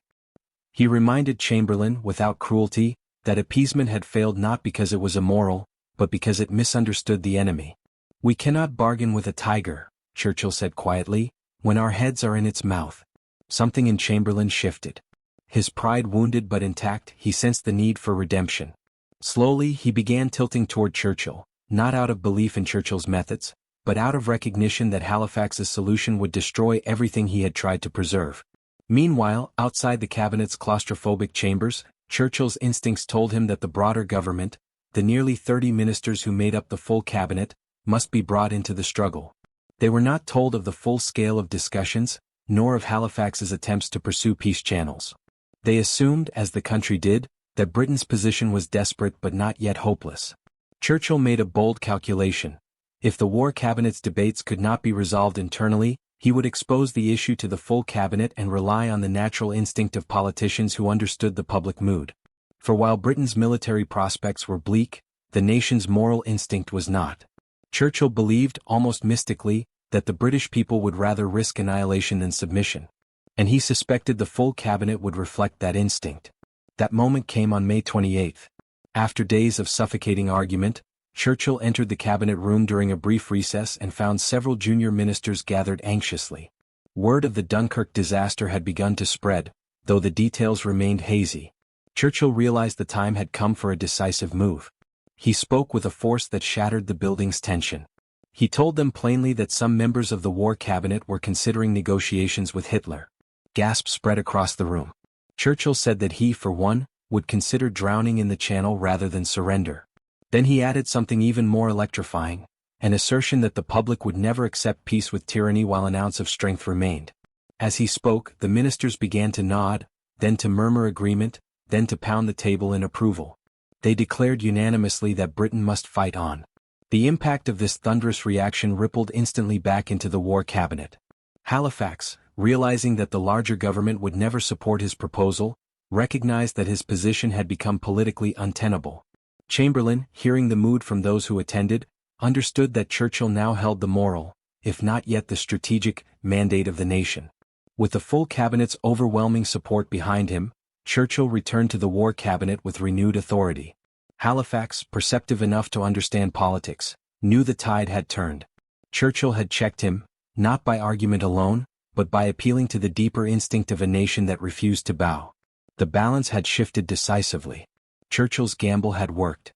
He reminded Chamberlain, without cruelty, that appeasement had failed not because it was immoral, but because it misunderstood the enemy. "We cannot bargain with a tiger," Churchill said quietly, "when our heads are in its mouth." Something in Chamberlain shifted. His pride wounded but intact, he sensed the need for redemption. Slowly he began tilting toward Churchill, not out of belief in Churchill's methods, but out of recognition that Halifax's solution would destroy everything he had tried to preserve. Meanwhile, outside the cabinet's claustrophobic chambers, Churchill's instincts told him that the broader government, the nearly 30 ministers who made up the full cabinet, must be brought into the struggle. They were not told of the full scale of discussions, nor of Halifax's attempts to pursue peace channels. They assumed, as the country did, that Britain's position was desperate but not yet hopeless. Churchill made a bold calculation. If the War Cabinet's debates could not be resolved internally, he would expose the issue to the full cabinet and rely on the natural instinct of politicians who understood the public mood. For while Britain's military prospects were bleak, the nation's moral instinct was not. Churchill believed, almost mystically, that the British people would rather risk annihilation than submission. And he suspected the full cabinet would reflect that instinct. That moment came on May 28. After days of suffocating argument, Churchill entered the cabinet room during a brief recess and found several junior ministers gathered anxiously. Word of the Dunkirk disaster had begun to spread, though the details remained hazy. Churchill realized the time had come for a decisive move. He spoke with a force that shattered the building's tension. He told them plainly that some members of the War Cabinet were considering negotiations with Hitler. Gasps spread across the room. Churchill said that he, for one, would consider drowning in the Channel rather than surrender. Then he added something even more electrifying, an assertion that the public would never accept peace with tyranny while an ounce of strength remained. As he spoke, the ministers began to nod, then to murmur agreement, then to pound the table in approval. They declared unanimously that Britain must fight on. The impact of this thunderous reaction rippled instantly back into the War Cabinet. Halifax, realizing that the larger government would never support his proposal, recognized that his position had become politically untenable. Chamberlain, hearing the mood from those who attended, understood that Churchill now held the moral, if not yet the strategic, mandate of the nation. With the full cabinet's overwhelming support behind him, Churchill returned to the War Cabinet with renewed authority. Halifax, perceptive enough to understand politics, knew the tide had turned. Churchill had checked him, not by argument alone, but by appealing to the deeper instinct of a nation that refused to bow. The balance had shifted decisively. Churchill's gamble had worked.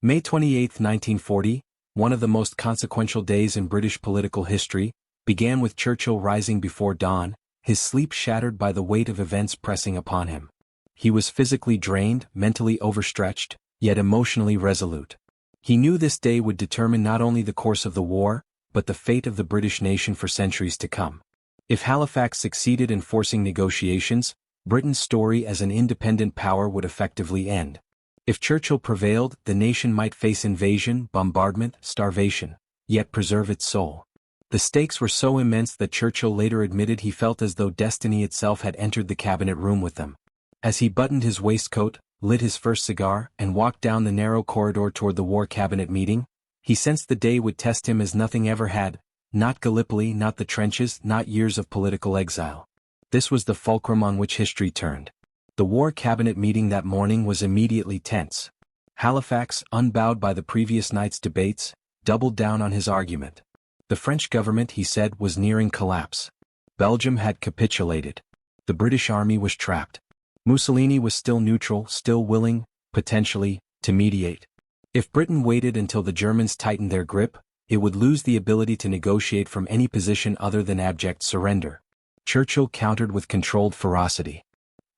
May 28, 1940, one of the most consequential days in British political history, began with Churchill rising before dawn, his sleep shattered by the weight of events pressing upon him. He was physically drained, mentally overstretched, yet emotionally resolute. He knew this day would determine not only the course of the war, but the fate of the British nation for centuries to come. If Halifax succeeded in forcing negotiations, Britain's story as an independent power would effectively end. If Churchill prevailed, the nation might face invasion, bombardment, starvation, yet preserve its soul. The stakes were so immense that Churchill later admitted he felt as though destiny itself had entered the cabinet room with them. As he buttoned his waistcoat, lit his first cigar, and walked down the narrow corridor toward the War Cabinet meeting, he sensed the day would test him as nothing ever had, not Gallipoli, not the trenches, not years of political exile. This was the fulcrum on which history turned. The War Cabinet meeting that morning was immediately tense. Halifax, unbowed by the previous night's debates, doubled down on his argument. The French government, he said, was nearing collapse. Belgium had capitulated. The British army was trapped. Mussolini was still neutral, still willing, potentially, to mediate. If Britain waited until the Germans tightened their grip, it would lose the ability to negotiate from any position other than abject surrender. Churchill countered with controlled ferocity.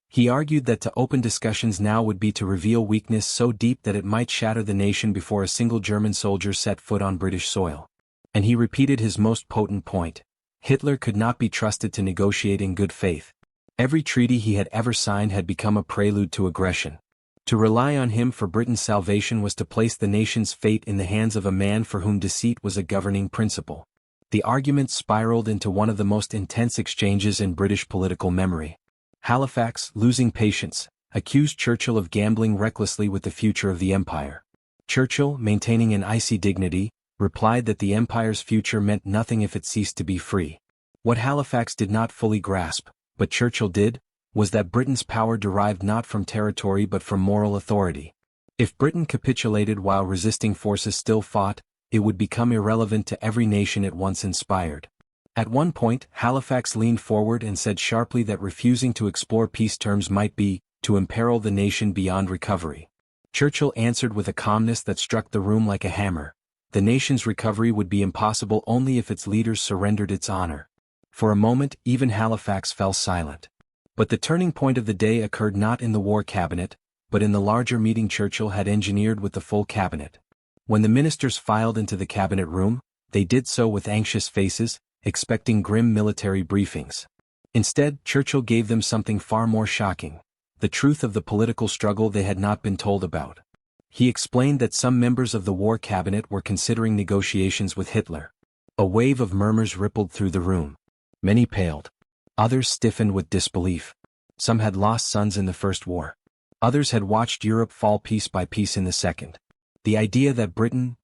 He argued that to open discussions now would be to reveal weakness so deep that it might shatter the nation before a single German soldier set foot on British soil. And he repeated his most potent point. Hitler could not be trusted to negotiate in good faith. Every treaty he had ever signed had become a prelude to aggression. To rely on him for Britain's salvation was to place the nation's fate in the hands of a man for whom deceit was a governing principle. The argument spiraled into one of the most intense exchanges in British political memory. Halifax, losing patience, accused Churchill of gambling recklessly with the future of the empire. Churchill, maintaining an icy dignity, replied that the empire's future meant nothing if it ceased to be free. What Halifax did not fully grasp, but Churchill did, was that Britain's power derived not from territory but from moral authority. If Britain capitulated while resisting forces still fought, it would become irrelevant to every nation it once inspired. At one point, Halifax leaned forward and said sharply that refusing to explore peace terms might be, to imperil the nation beyond recovery. Churchill answered with a calmness that struck the room like a hammer. The nation's recovery would be impossible only if its leaders surrendered its honor. For a moment, even Halifax fell silent. But the turning point of the day occurred not in the War Cabinet, but in the larger meeting Churchill had engineered with the full cabinet. When the ministers filed into the cabinet room, they did so with anxious faces, expecting grim military briefings. Instead, Churchill gave them something far more shocking: the truth of the political struggle they had not been told about. He explained that some members of the War Cabinet were considering negotiations with Hitler. A wave of murmurs rippled through the room. Many paled. Others stiffened with disbelief. Some had lost sons in the First War. Others had watched Europe fall piece by piece in the Second. The idea that Britain,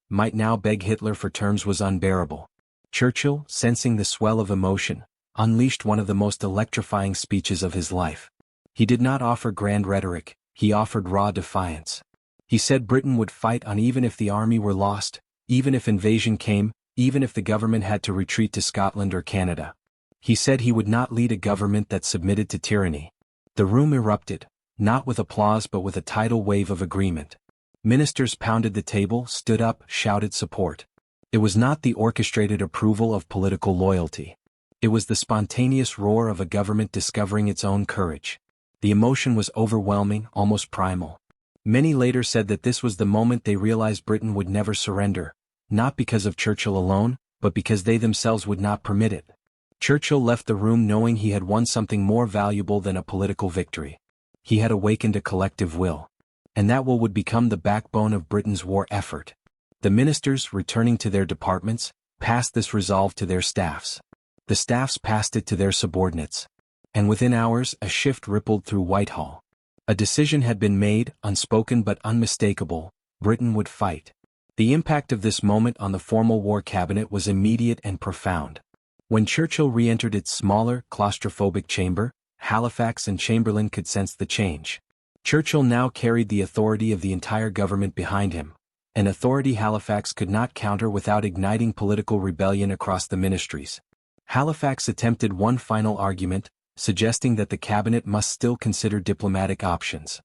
might now beg Hitler for terms was unbearable. Churchill, sensing the swell of emotion, unleashed one of the most electrifying speeches of his life. He did not offer grand rhetoric, he offered raw defiance. He said Britain would fight on even if the army were lost, even if invasion came, even if the government had to retreat to Scotland or Canada. He said he would not lead a government that submitted to tyranny. The room erupted, not with applause but with a tidal wave of agreement. Ministers pounded the table, stood up, shouted support. It was not the orchestrated approval of political loyalty. It was the spontaneous roar of a government discovering its own courage. The emotion was overwhelming, almost primal. Many later said that this was the moment they realized Britain would never surrender, not because of Churchill alone, but because they themselves would not permit it. Churchill left the room knowing he had won something more valuable than a political victory. He had awakened a collective will. And that will would become the backbone of Britain's war effort. The ministers, returning to their departments, passed this resolve to their staffs. The staffs passed it to their subordinates. And within hours, a shift rippled through Whitehall. A decision had been made, unspoken but unmistakable: Britain would fight. The impact of this moment on the formal War Cabinet was immediate and profound. When Churchill re-entered its smaller, claustrophobic chamber, Halifax and Chamberlain could sense the change. Churchill now carried the authority of the entire government behind him, an authority Halifax could not counter without igniting political rebellion across the ministries. Halifax attempted one final argument, suggesting that the cabinet must still consider diplomatic options.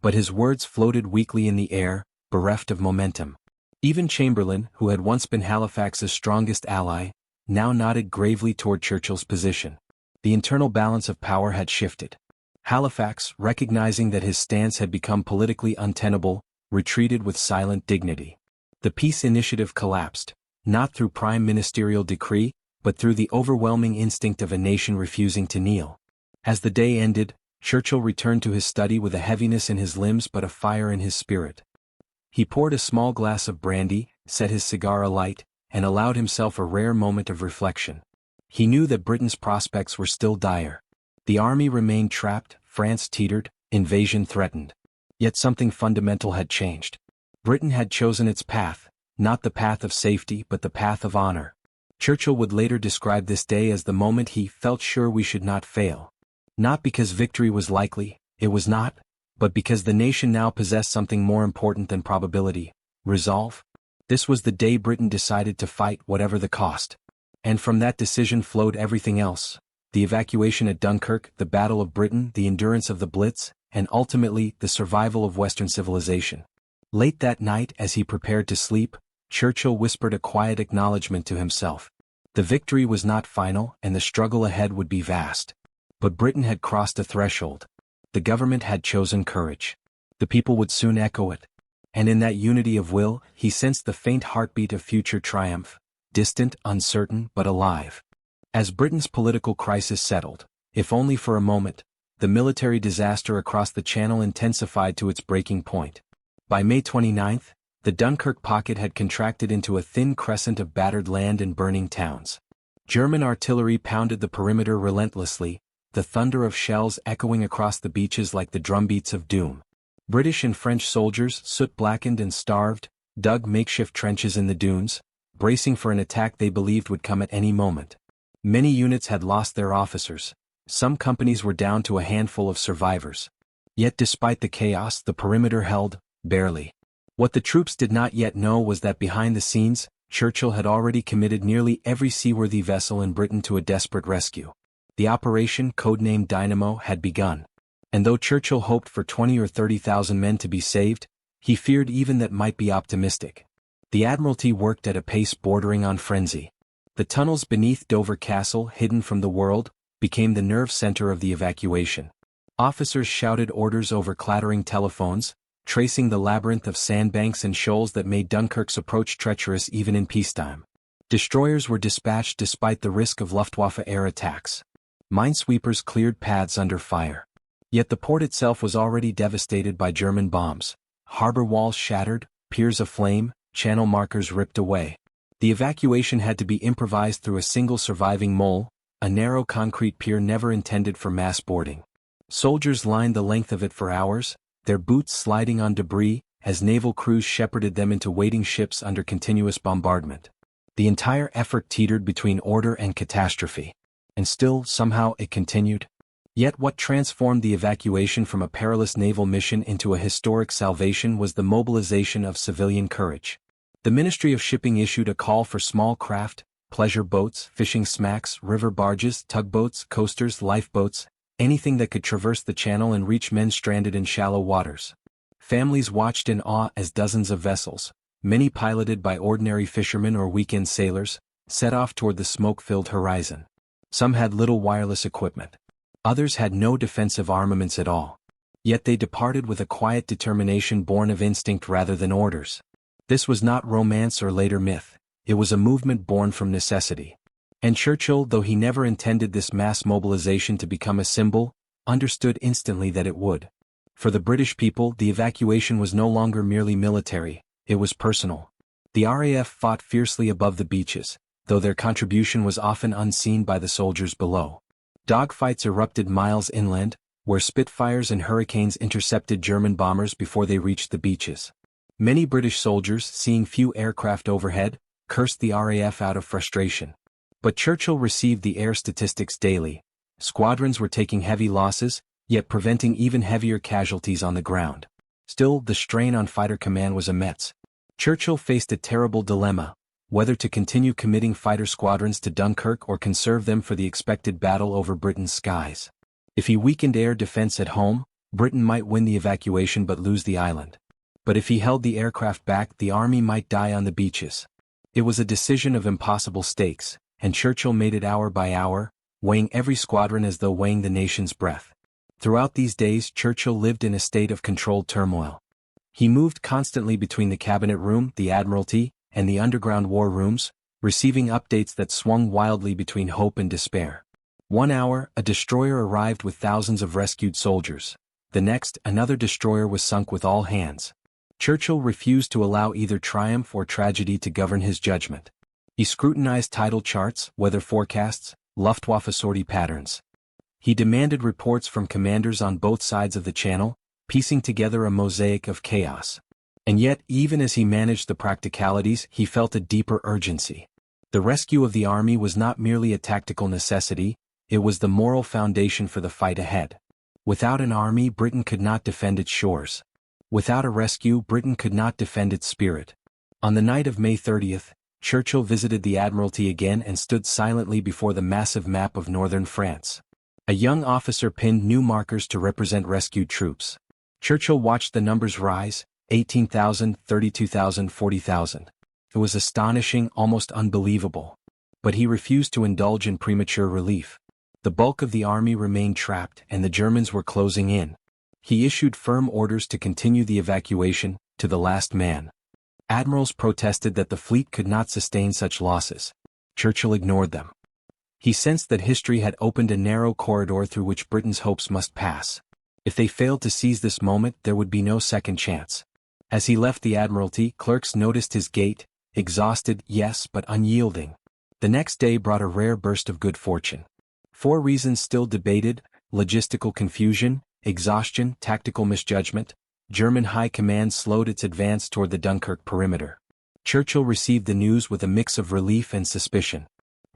But his words floated weakly in the air, bereft of momentum. Even Chamberlain, who had once been Halifax's strongest ally, now nodded gravely toward Churchill's position. The internal balance of power had shifted. Halifax, recognizing that his stance had become politically untenable, retreated with silent dignity. The peace initiative collapsed, not through prime ministerial decree, but through the overwhelming instinct of a nation refusing to kneel. As the day ended, Churchill returned to his study with a heaviness in his limbs but a fire in his spirit. He poured a small glass of brandy, set his cigar alight, and allowed himself a rare moment of reflection. He knew that Britain's prospects were still dire. The army remained trapped, France teetered, invasion threatened. Yet something fundamental had changed. Britain had chosen its path, not the path of safety but the path of honor. Churchill would later describe this day as the moment he felt sure we should not fail. Not because victory was likely, it was not, but because the nation now possessed something more important than probability: resolve. This was the day Britain decided to fight whatever the cost. And from that decision flowed everything else: the evacuation at Dunkirk, the Battle of Britain, the endurance of the Blitz, and ultimately, the survival of Western civilization. Late that night, as he prepared to sleep, Churchill whispered a quiet acknowledgement to himself. The victory was not final, and the struggle ahead would be vast. But Britain had crossed a threshold. The government had chosen courage. The people would soon echo it. And in that unity of will, he sensed the faint heartbeat of future triumph, distant, uncertain, but alive. As Britain's political crisis settled, if only for a moment, the military disaster across the Channel intensified to its breaking point. By May 29, the Dunkirk pocket had contracted into a thin crescent of battered land and burning towns. German artillery pounded the perimeter relentlessly, the thunder of shells echoing across the beaches like the drumbeats of doom. British and French soldiers, soot-blackened and starved, dug makeshift trenches in the dunes, bracing for an attack they believed would come at any moment. Many units had lost their officers. Some companies were down to a handful of survivors. Yet despite the chaos, the perimeter held, barely. What the troops did not yet know was that behind the scenes, Churchill had already committed nearly every seaworthy vessel in Britain to a desperate rescue. The operation, codenamed Dynamo, had begun. And though Churchill hoped for 20 or 30,000 men to be saved, he feared even that might be optimistic. The Admiralty worked at a pace bordering on frenzy. The tunnels beneath Dover Castle, hidden from the world, became the nerve center of the evacuation. Officers shouted orders over clattering telephones, tracing the labyrinth of sandbanks and shoals that made Dunkirk's approach treacherous even in peacetime. Destroyers were dispatched despite the risk of Luftwaffe air attacks. Minesweepers cleared paths under fire. Yet the port itself was already devastated by German bombs. Harbor walls shattered, piers aflame, channel markers ripped away. The evacuation had to be improvised through a single surviving mole, a narrow concrete pier never intended for mass boarding. Soldiers lined the length of it for hours, their boots sliding on debris, as naval crews shepherded them into waiting ships under continuous bombardment. The entire effort teetered between order and catastrophe. And still, somehow, it continued. Yet what transformed the evacuation from a perilous naval mission into a historic salvation was the mobilization of civilian courage. The Ministry of Shipping issued a call for small craft, pleasure boats, fishing smacks, river barges, tugboats, coasters, lifeboats, anything that could traverse the channel and reach men stranded in shallow waters. Families watched in awe as dozens of vessels, many piloted by ordinary fishermen or weekend sailors, set off toward the smoke-filled horizon. Some had little wireless equipment. Others had no defensive armaments at all. Yet they departed with a quiet determination born of instinct rather than orders. This was not romance or later myth. It was a movement born from necessity. And Churchill, though he never intended this mass mobilization to become a symbol, understood instantly that it would. For the British people, the evacuation was no longer merely military, it was personal. The RAF fought fiercely above the beaches, though their contribution was often unseen by the soldiers below. Dogfights erupted miles inland, where Spitfires and Hurricanes intercepted German bombers before they reached the beaches. Many British soldiers, seeing few aircraft overhead, cursed the RAF out of frustration. But Churchill received the air statistics daily. Squadrons were taking heavy losses, yet preventing even heavier casualties on the ground. Still, the strain on fighter command was immense. Churchill faced a terrible dilemma: whether to continue committing fighter squadrons to Dunkirk or conserve them for the expected battle over Britain's skies. If he weakened air defense at home, Britain might win the evacuation but lose the island. But if he held the aircraft back, the army might die on the beaches. It was a decision of impossible stakes, and Churchill made it hour by hour, weighing every squadron as though weighing the nation's breath. Throughout these days, Churchill lived in a state of controlled turmoil. He moved constantly between the cabinet room, the Admiralty, and the underground war rooms, receiving updates that swung wildly between hope and despair. One hour, a destroyer arrived with thousands of rescued soldiers. The next, another destroyer was sunk with all hands. Churchill refused to allow either triumph or tragedy to govern his judgment. He scrutinized tidal charts, weather forecasts, Luftwaffe sortie patterns. He demanded reports from commanders on both sides of the channel, piecing together a mosaic of chaos. And yet, even as he managed the practicalities, he felt a deeper urgency. The rescue of the army was not merely a tactical necessity, it was the moral foundation for the fight ahead. Without an army, Britain could not defend its shores. Without a rescue, Britain could not defend its spirit. On the night of May 30th, Churchill visited the Admiralty again and stood silently before the massive map of northern France. A young officer pinned new markers to represent rescued troops. Churchill watched the numbers rise, 18,000, 32,000, 40,000. It was astonishing, almost unbelievable. But he refused to indulge in premature relief. The bulk of the army remained trapped and the Germans were closing in. He issued firm orders to continue the evacuation, to the last man. Admirals protested that the fleet could not sustain such losses. Churchill ignored them. He sensed that history had opened a narrow corridor through which Britain's hopes must pass. If they failed to seize this moment, there would be no second chance. As he left the Admiralty, clerks noticed his gait, exhausted, yes, but unyielding. The next day brought a rare burst of good fortune. 4 reasons still debated: logistical confusion, exhaustion, tactical misjudgment. German high command slowed its advance toward the Dunkirk perimeter. Churchill received the news with a mix of relief and suspicion.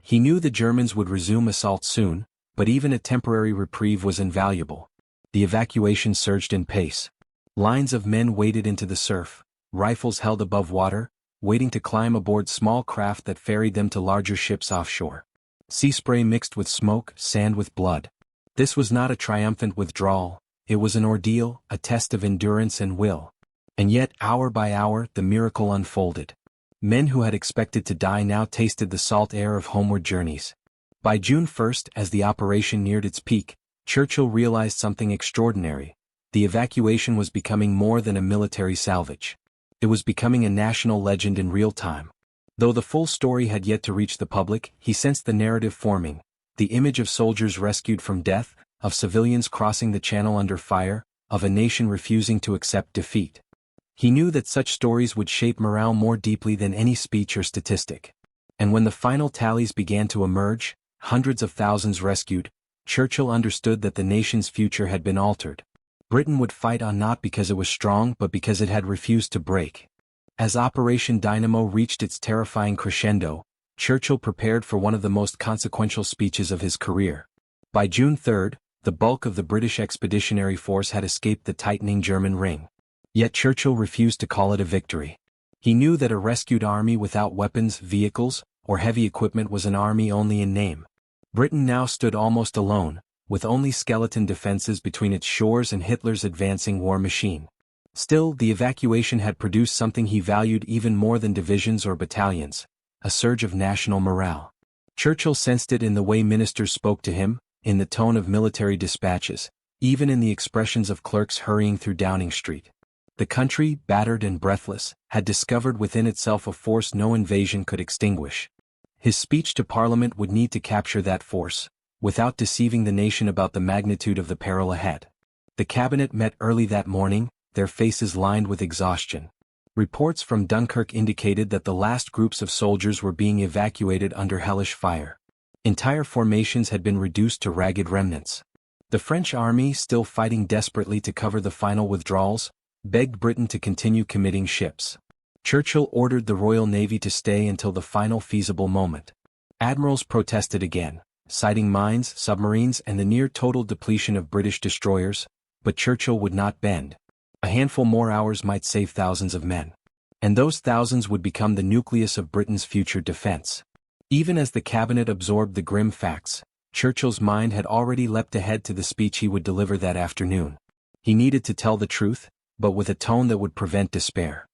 He knew the Germans would resume assault soon, but even a temporary reprieve was invaluable. The evacuation surged in pace. Lines of men waded into the surf, rifles held above water, waiting to climb aboard small craft that ferried them to larger ships offshore. Sea spray mixed with smoke, sand with blood. This was not a triumphant withdrawal, it was an ordeal, a test of endurance and will. And yet, hour by hour, the miracle unfolded. Men who had expected to die now tasted the salt air of homeward journeys. By June 1st, as the operation neared its peak, Churchill realized something extraordinary. The evacuation was becoming more than a military salvage. It was becoming a national legend in real time. Though the full story had yet to reach the public, he sensed the narrative forming, the image of soldiers rescued from death, of civilians crossing the channel under fire, of a nation refusing to accept defeat. He knew that such stories would shape morale more deeply than any speech or statistic. And when the final tallies began to emerge, hundreds of thousands rescued, Churchill understood that the nation's future had been altered. Britain would fight on not because it was strong but because it had refused to break. As Operation Dynamo reached its terrifying crescendo, Churchill prepared for one of the most consequential speeches of his career. By June 3, the bulk of the British Expeditionary Force had escaped the tightening German ring. Yet Churchill refused to call it a victory. He knew that a rescued army without weapons, vehicles, or heavy equipment was an army only in name. Britain now stood almost alone, with only skeleton defenses between its shores and Hitler's advancing war machine. Still, the evacuation had produced something he valued even more than divisions or battalions: a surge of national morale. Churchill sensed it in the way ministers spoke to him, in the tone of military dispatches, even in the expressions of clerks hurrying through Downing Street. The country, battered and breathless, had discovered within itself a force no invasion could extinguish. His speech to Parliament would need to capture that force, without deceiving the nation about the magnitude of the peril ahead. The cabinet met early that morning, their faces lined with exhaustion. Reports from Dunkirk indicated that the last groups of soldiers were being evacuated under hellish fire. Entire formations had been reduced to ragged remnants. The French army, still fighting desperately to cover the final withdrawals, begged Britain to continue committing ships. Churchill ordered the Royal Navy to stay until the final feasible moment. Admirals protested again, citing mines, submarines, and the near-total depletion of British destroyers, but Churchill would not bend. A handful more hours might save thousands of men. And those thousands would become the nucleus of Britain's future defense. Even as the cabinet absorbed the grim facts, Churchill's mind had already leapt ahead to the speech he would deliver that afternoon. He needed to tell the truth, but with a tone that would prevent despair.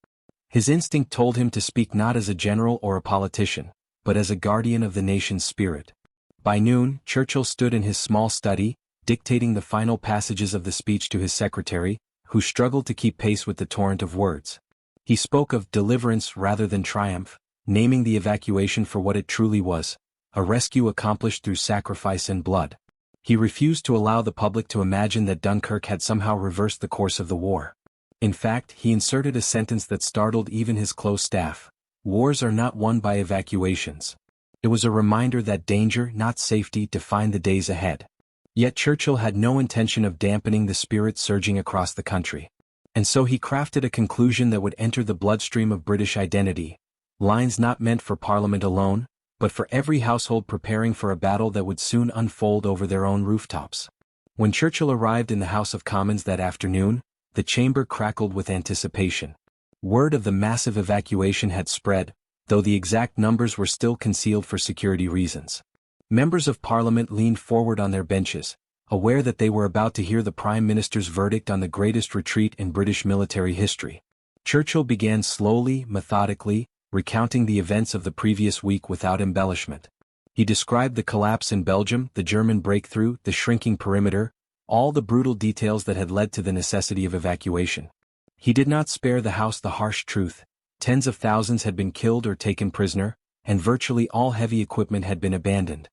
His instinct told him to speak not as a general or a politician, but as a guardian of the nation's spirit. By noon, Churchill stood in his small study, dictating the final passages of the speech to his secretary, who struggled to keep pace with the torrent of words. He spoke of deliverance rather than triumph, naming the evacuation for what it truly was, a rescue accomplished through sacrifice and blood. He refused to allow the public to imagine that Dunkirk had somehow reversed the course of the war. In fact, he inserted a sentence that startled even his close staff: "Wars are not won by evacuations." It was a reminder that danger, not safety, defined the days ahead. Yet Churchill had no intention of dampening the spirit surging across the country. And so he crafted a conclusion that would enter the bloodstream of British identity, lines not meant for Parliament alone, but for every household preparing for a battle that would soon unfold over their own rooftops. When Churchill arrived in the House of Commons that afternoon, the chamber crackled with anticipation. Word of the massive evacuation had spread, though the exact numbers were still concealed for security reasons. Members of Parliament leaned forward on their benches, aware that they were about to hear the Prime Minister's verdict on the greatest retreat in British military history. Churchill began slowly, methodically, recounting the events of the previous week without embellishment. He described the collapse in Belgium, the German breakthrough, the shrinking perimeter, all the brutal details that had led to the necessity of evacuation. He did not spare the House the harsh truth. Tens of thousands had been killed or taken prisoner, and virtually all heavy equipment had been abandoned.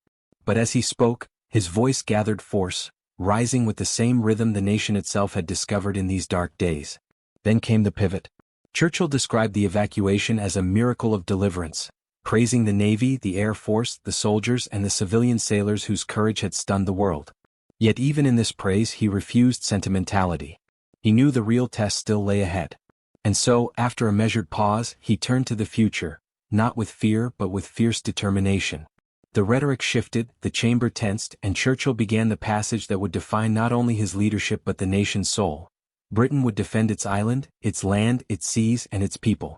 But as he spoke, his voice gathered force, rising with the same rhythm the nation itself had discovered in these dark days. Then came the pivot. Churchill described the evacuation as a miracle of deliverance, praising the Navy, the Air Force, the soldiers and the civilian sailors whose courage had stunned the world. Yet even in this praise he refused sentimentality. He knew the real test still lay ahead. And so, after a measured pause, he turned to the future, not with fear but with fierce determination. The rhetoric shifted, the chamber tensed, and Churchill began the passage that would define not only his leadership but the nation's soul. Britain would defend its island, its land, its seas, and its people.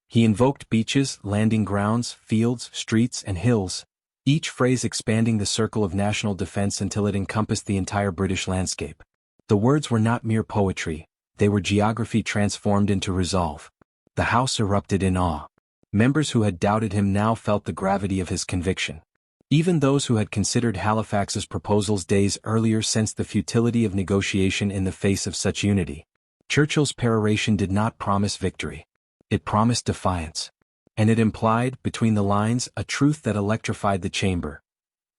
He invoked beaches, landing grounds, fields, streets, and hills, each phrase expanding the circle of national defense until it encompassed the entire British landscape. The words were not mere poetry, they were geography transformed into resolve. The House erupted in awe. Members who had doubted him now felt the gravity of his conviction. Even those who had considered Halifax's proposals days earlier sensed the futility of negotiation in the face of such unity. Churchill's peroration did not promise victory. It promised defiance. And it implied, between the lines, a truth that electrified the chamber.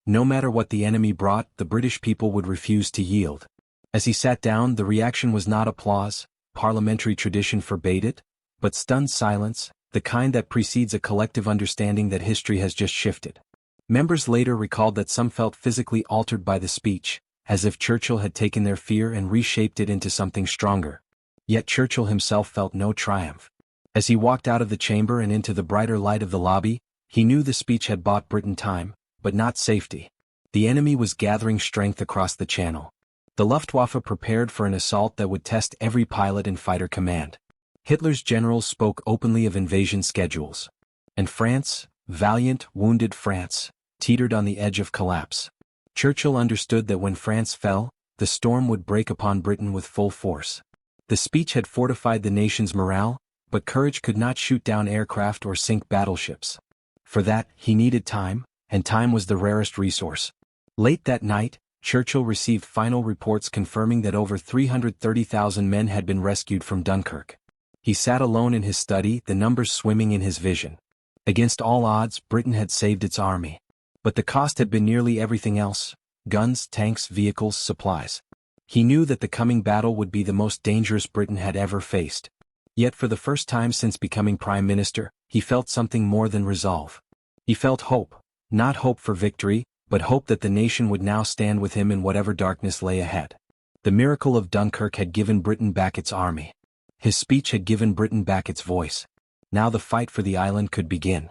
No matter what the enemy brought, the British people would refuse to yield. As he sat down, the reaction was not applause, parliamentary tradition forbade it, but stunned silence, the kind that precedes a collective understanding that history has just shifted. Members later recalled that some felt physically altered by the speech, as if Churchill had taken their fear and reshaped it into something stronger. Yet Churchill himself felt no triumph. As he walked out of the chamber and into the brighter light of the lobby, he knew the speech had bought Britain time, but not safety. The enemy was gathering strength across the Channel. The Luftwaffe prepared for an assault that would test every pilot and fighter command. Hitler's generals spoke openly of invasion schedules. And France, valiant, wounded France, teetered on the edge of collapse. Churchill understood that when France fell, the storm would break upon Britain with full force. The speech had fortified the nation's morale, but courage could not shoot down aircraft or sink battleships. For that, he needed time, and time was the rarest resource. Late that night, Churchill received final reports confirming that over 330,000 men had been rescued from Dunkirk. He sat alone in his study, the numbers swimming in his vision. Against all odds, Britain had saved its army. But the cost had been nearly everything else: guns, tanks, vehicles, supplies. He knew that the coming battle would be the most dangerous Britain had ever faced. Yet for the first time since becoming Prime Minister, he felt something more than resolve. He felt hope, not hope for victory, but hope that the nation would now stand with him in whatever darkness lay ahead. The miracle of Dunkirk had given Britain back its army. His speech had given Britain back its voice. Now the fight for the island could begin.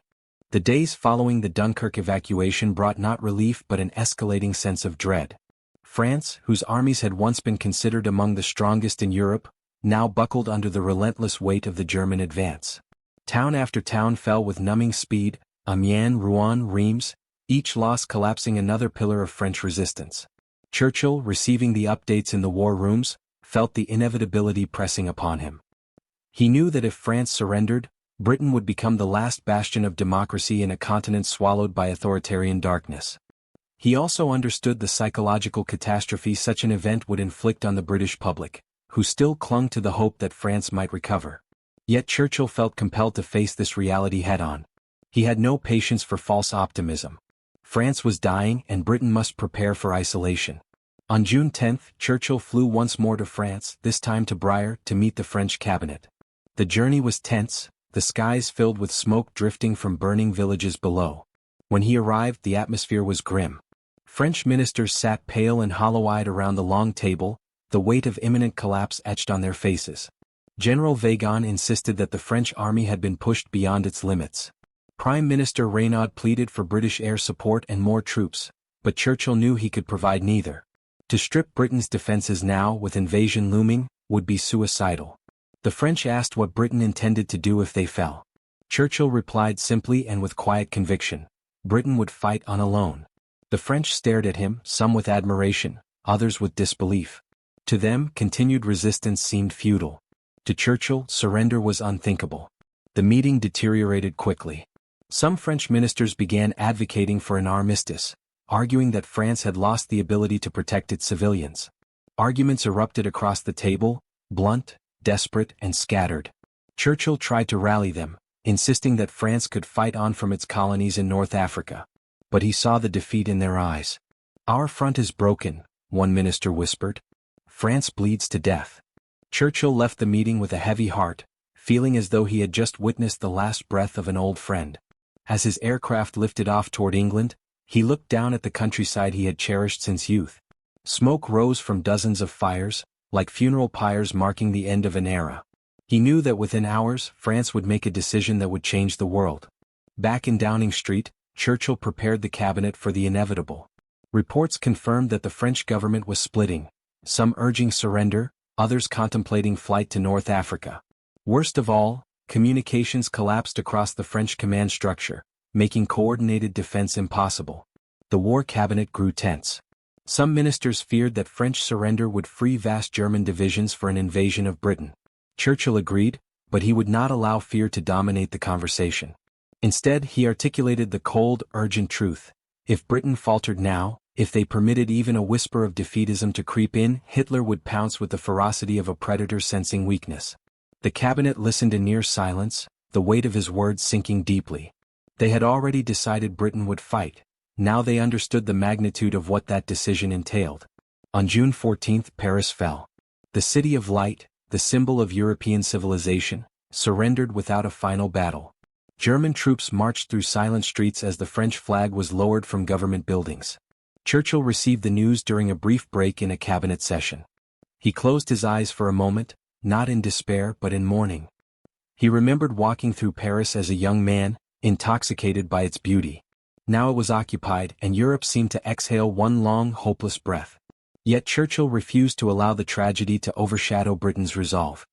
The days following the Dunkirk evacuation brought not relief but an escalating sense of dread. France, whose armies had once been considered among the strongest in Europe, now buckled under the relentless weight of the German advance. Town after town fell with numbing speed: Amiens, Rouen, Reims, each loss collapsing another pillar of French resistance. Churchill, receiving the updates in the war rooms, felt the inevitability pressing upon him. He knew that if France surrendered, Britain would become the last bastion of democracy in a continent swallowed by authoritarian darkness. He also understood the psychological catastrophe such an event would inflict on the British public, who still clung to the hope that France might recover. Yet Churchill felt compelled to face this reality head-on. He had no patience for false optimism. France was dying and Britain must prepare for isolation. On June 10, Churchill flew once more to France, this time to Briare, to meet the French cabinet. The journey was tense, the skies filled with smoke drifting from burning villages below. When he arrived, the atmosphere was grim. French ministers sat pale and hollow-eyed around the long table, the weight of imminent collapse etched on their faces. General Vagon insisted that the French army had been pushed beyond its limits. Prime Minister Reynaud pleaded for British air support and more troops, but Churchill knew he could provide neither. To strip Britain's defences now, with invasion looming, would be suicidal. The French asked what Britain intended to do if they fell. Churchill replied simply and with quiet conviction, Britain would fight on alone. The French stared at him, some with admiration, others with disbelief. To them, continued resistance seemed futile. To Churchill, surrender was unthinkable. The meeting deteriorated quickly. Some French ministers began advocating for an armistice, arguing that France had lost the ability to protect its civilians. Arguments erupted across the table, blunt, desperate, and scattered. Churchill tried to rally them, insisting that France could fight on from its colonies in North Africa. But he saw the defeat in their eyes. Our front is broken, one minister whispered. France bleeds to death. Churchill left the meeting with a heavy heart, feeling as though he had just witnessed the last breath of an old friend. As his aircraft lifted off toward England, he looked down at the countryside he had cherished since youth. Smoke rose from dozens of fires, like funeral pyres marking the end of an era. He knew that within hours, France would make a decision that would change the world. Back in Downing Street, Churchill prepared the cabinet for the inevitable. Reports confirmed that the French government was splitting, some urging surrender, others contemplating flight to North Africa. Worst of all, communications collapsed across the French command structure, making coordinated defense impossible. The war cabinet grew tense. Some ministers feared that French surrender would free vast German divisions for an invasion of Britain. Churchill agreed, but he would not allow fear to dominate the conversation. Instead, he articulated the cold, urgent truth. If Britain faltered now, if they permitted even a whisper of defeatism to creep in, Hitler would pounce with the ferocity of a predator sensing weakness. The cabinet listened in near silence, the weight of his words sinking deeply. They had already decided Britain would fight. Now they understood the magnitude of what that decision entailed. On June 14, Paris fell. The City of Light, the symbol of European civilization, surrendered without a final battle. German troops marched through silent streets as the French flag was lowered from government buildings. Churchill received the news during a brief break in a cabinet session. He closed his eyes for a moment, not in despair but in mourning. He remembered walking through Paris as a young man, intoxicated by its beauty. Now it was occupied and Europe seemed to exhale one long, hopeless breath. Yet Churchill refused to allow the tragedy to overshadow Britain's resolve.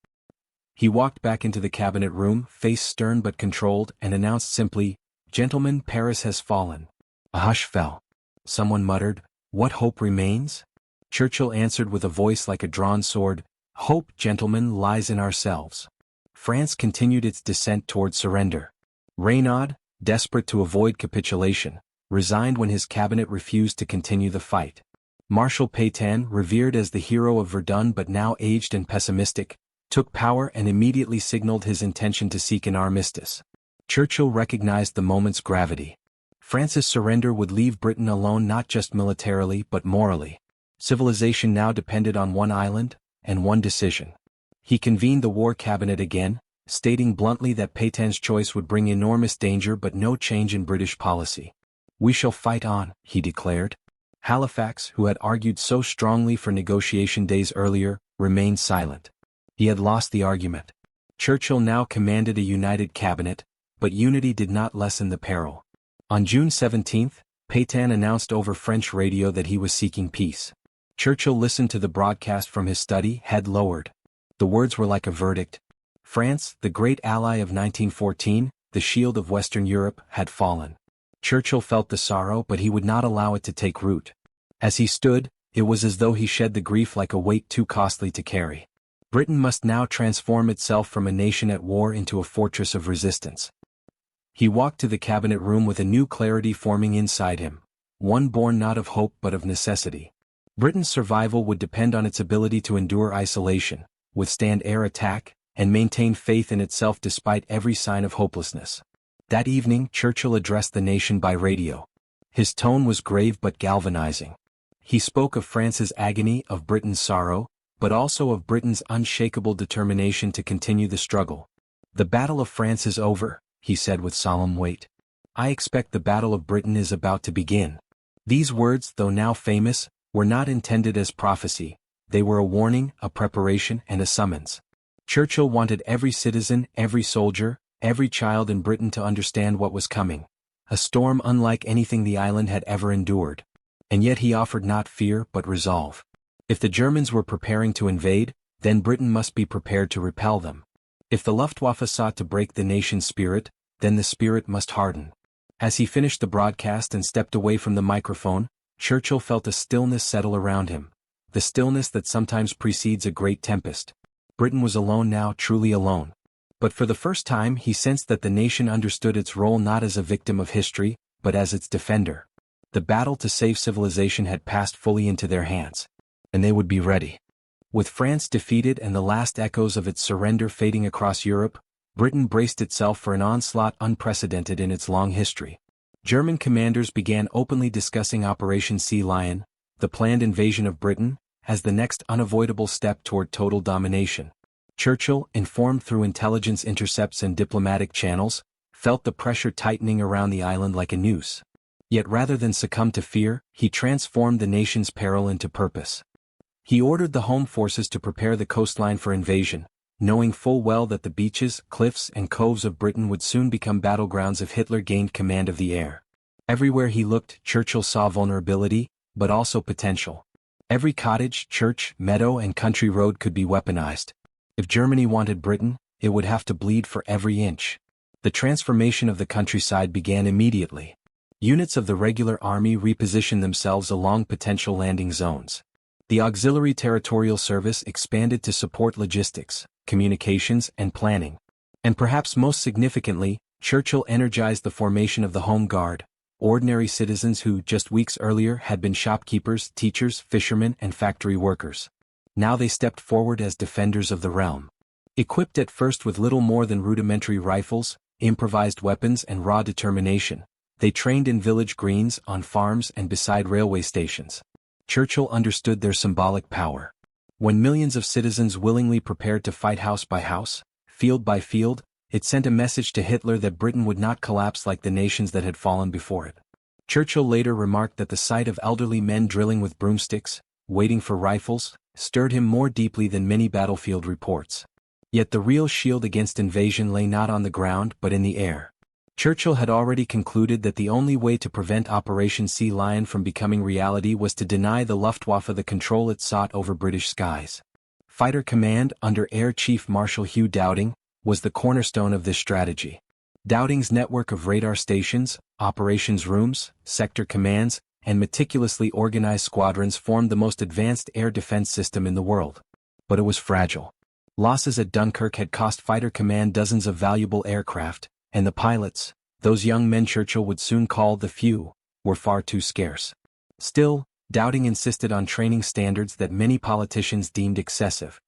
He walked back into the cabinet room, face stern but controlled, and announced simply, "Gentlemen, Paris has fallen." A hush fell. Someone muttered, "What hope remains?" Churchill answered with a voice like a drawn sword, "Hope, gentlemen, lies in ourselves." France continued its descent toward surrender. Reynaud, desperate to avoid capitulation, resigned when his cabinet refused to continue the fight. Marshal Pétain, revered as the hero of Verdun but now aged and pessimistic, took power and immediately signaled his intention to seek an armistice. Churchill recognized the moment's gravity. France's surrender would leave Britain alone not just militarily but morally. Civilization now depended on one island, and one decision. He convened the war cabinet again, stating bluntly that Pétain's choice would bring enormous danger but no change in British policy. "We shall fight on," he declared. Halifax, who had argued so strongly for negotiation days earlier, remained silent. He had lost the argument. Churchill now commanded a united cabinet, but unity did not lessen the peril. On June 17, Pétain announced over French radio that he was seeking peace. Churchill listened to the broadcast from his study, head lowered. The words were like a verdict. France, the great ally of 1914, the shield of Western Europe, had fallen. Churchill felt the sorrow but he would not allow it to take root. As he stood, it was as though he shed the grief like a weight too costly to carry. Britain must now transform itself from a nation at war into a fortress of resistance. He walked to the cabinet room with a new clarity forming inside him, one born not of hope but of necessity. Britain's survival would depend on its ability to endure isolation, withstand air attack, and maintain faith in itself despite every sign of hopelessness. That evening, Churchill addressed the nation by radio. His tone was grave but galvanizing. He spoke of France's agony, of Britain's sorrow, but also of Britain's unshakable determination to continue the struggle. "The Battle of France is over," he said with solemn weight. "I expect the Battle of Britain is about to begin." These words, though now famous, were not intended as prophecy. They were a warning, a preparation, and a summons. Churchill wanted every citizen, every soldier, every child in Britain to understand what was coming. A storm unlike anything the island had ever endured. And yet he offered not fear but resolve. If the Germans were preparing to invade, then Britain must be prepared to repel them. If the Luftwaffe sought to break the nation's spirit, then the spirit must harden. As he finished the broadcast and stepped away from the microphone, Churchill felt a stillness settle around him, the stillness that sometimes precedes a great tempest. Britain was alone now, truly alone. But for the first time he sensed that the nation understood its role not as a victim of history, but as its defender. The battle to save civilization had passed fully into their hands. And they would be ready. With France defeated and the last echoes of its surrender fading across Europe, Britain braced itself for an onslaught unprecedented in its long history. German commanders began openly discussing Operation Sea Lion, the planned invasion of Britain, as the next unavoidable step toward total domination. Churchill, informed through intelligence intercepts and diplomatic channels, felt the pressure tightening around the island like a noose. Yet rather than succumb to fear, he transformed the nation's peril into purpose. He ordered the home forces to prepare the coastline for invasion, knowing full well that the beaches, cliffs and coves of Britain would soon become battlegrounds if Hitler gained command of the air. Everywhere he looked, Churchill saw vulnerability, but also potential. Every cottage, church, meadow and country road could be weaponized. If Germany wanted Britain, it would have to bleed for every inch. The transformation of the countryside began immediately. Units of the regular army repositioned themselves along potential landing zones. The Auxiliary Territorial Service expanded to support logistics, communications and planning. And perhaps most significantly, Churchill energized the formation of the Home Guard, ordinary citizens who just weeks earlier had been shopkeepers, teachers, fishermen and factory workers. Now they stepped forward as defenders of the realm. Equipped at first with little more than rudimentary rifles, improvised weapons and raw determination, they trained in village greens, on farms and beside railway stations. Churchill understood their symbolic power. When millions of citizens willingly prepared to fight house by house, field by field, it sent a message to Hitler that Britain would not collapse like the nations that had fallen before it. Churchill later remarked that the sight of elderly men drilling with broomsticks, waiting for rifles, stirred him more deeply than many battlefield reports. Yet the real shield against invasion lay not on the ground but in the air. Churchill had already concluded that the only way to prevent Operation Sea Lion from becoming reality was to deny the Luftwaffe the control it sought over British skies. Fighter Command, under Air Chief Marshal Hugh Dowding, was the cornerstone of this strategy. Dowding's network of radar stations, operations rooms, sector commands, and meticulously organized squadrons formed the most advanced air defense system in the world. But it was fragile. Losses at Dunkirk had cost Fighter Command dozens of valuable aircraft, and the pilots, those young men Churchill would soon call the few, were far too scarce. Still, Dowding insisted on training standards that many politicians deemed excessive.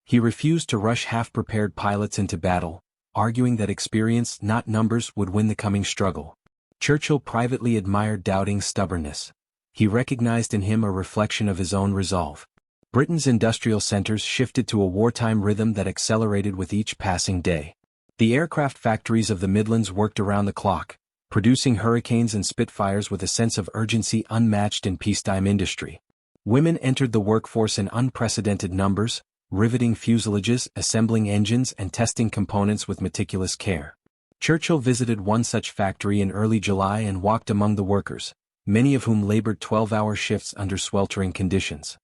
He refused to rush half-prepared pilots into battle, arguing that experience, not numbers, would win the coming struggle. Churchill privately admired Dowding's stubbornness. He recognized in him a reflection of his own resolve. Britain's industrial centers shifted to a wartime rhythm that accelerated with each passing day. The aircraft factories of the Midlands worked around the clock, producing Hurricanes and Spitfires with a sense of urgency unmatched in peacetime industry. Women entered the workforce in unprecedented numbers, riveting fuselages, assembling engines and testing components with meticulous care. Churchill visited one such factory in early July and walked among the workers, many of whom labored 12-hour shifts under sweltering conditions.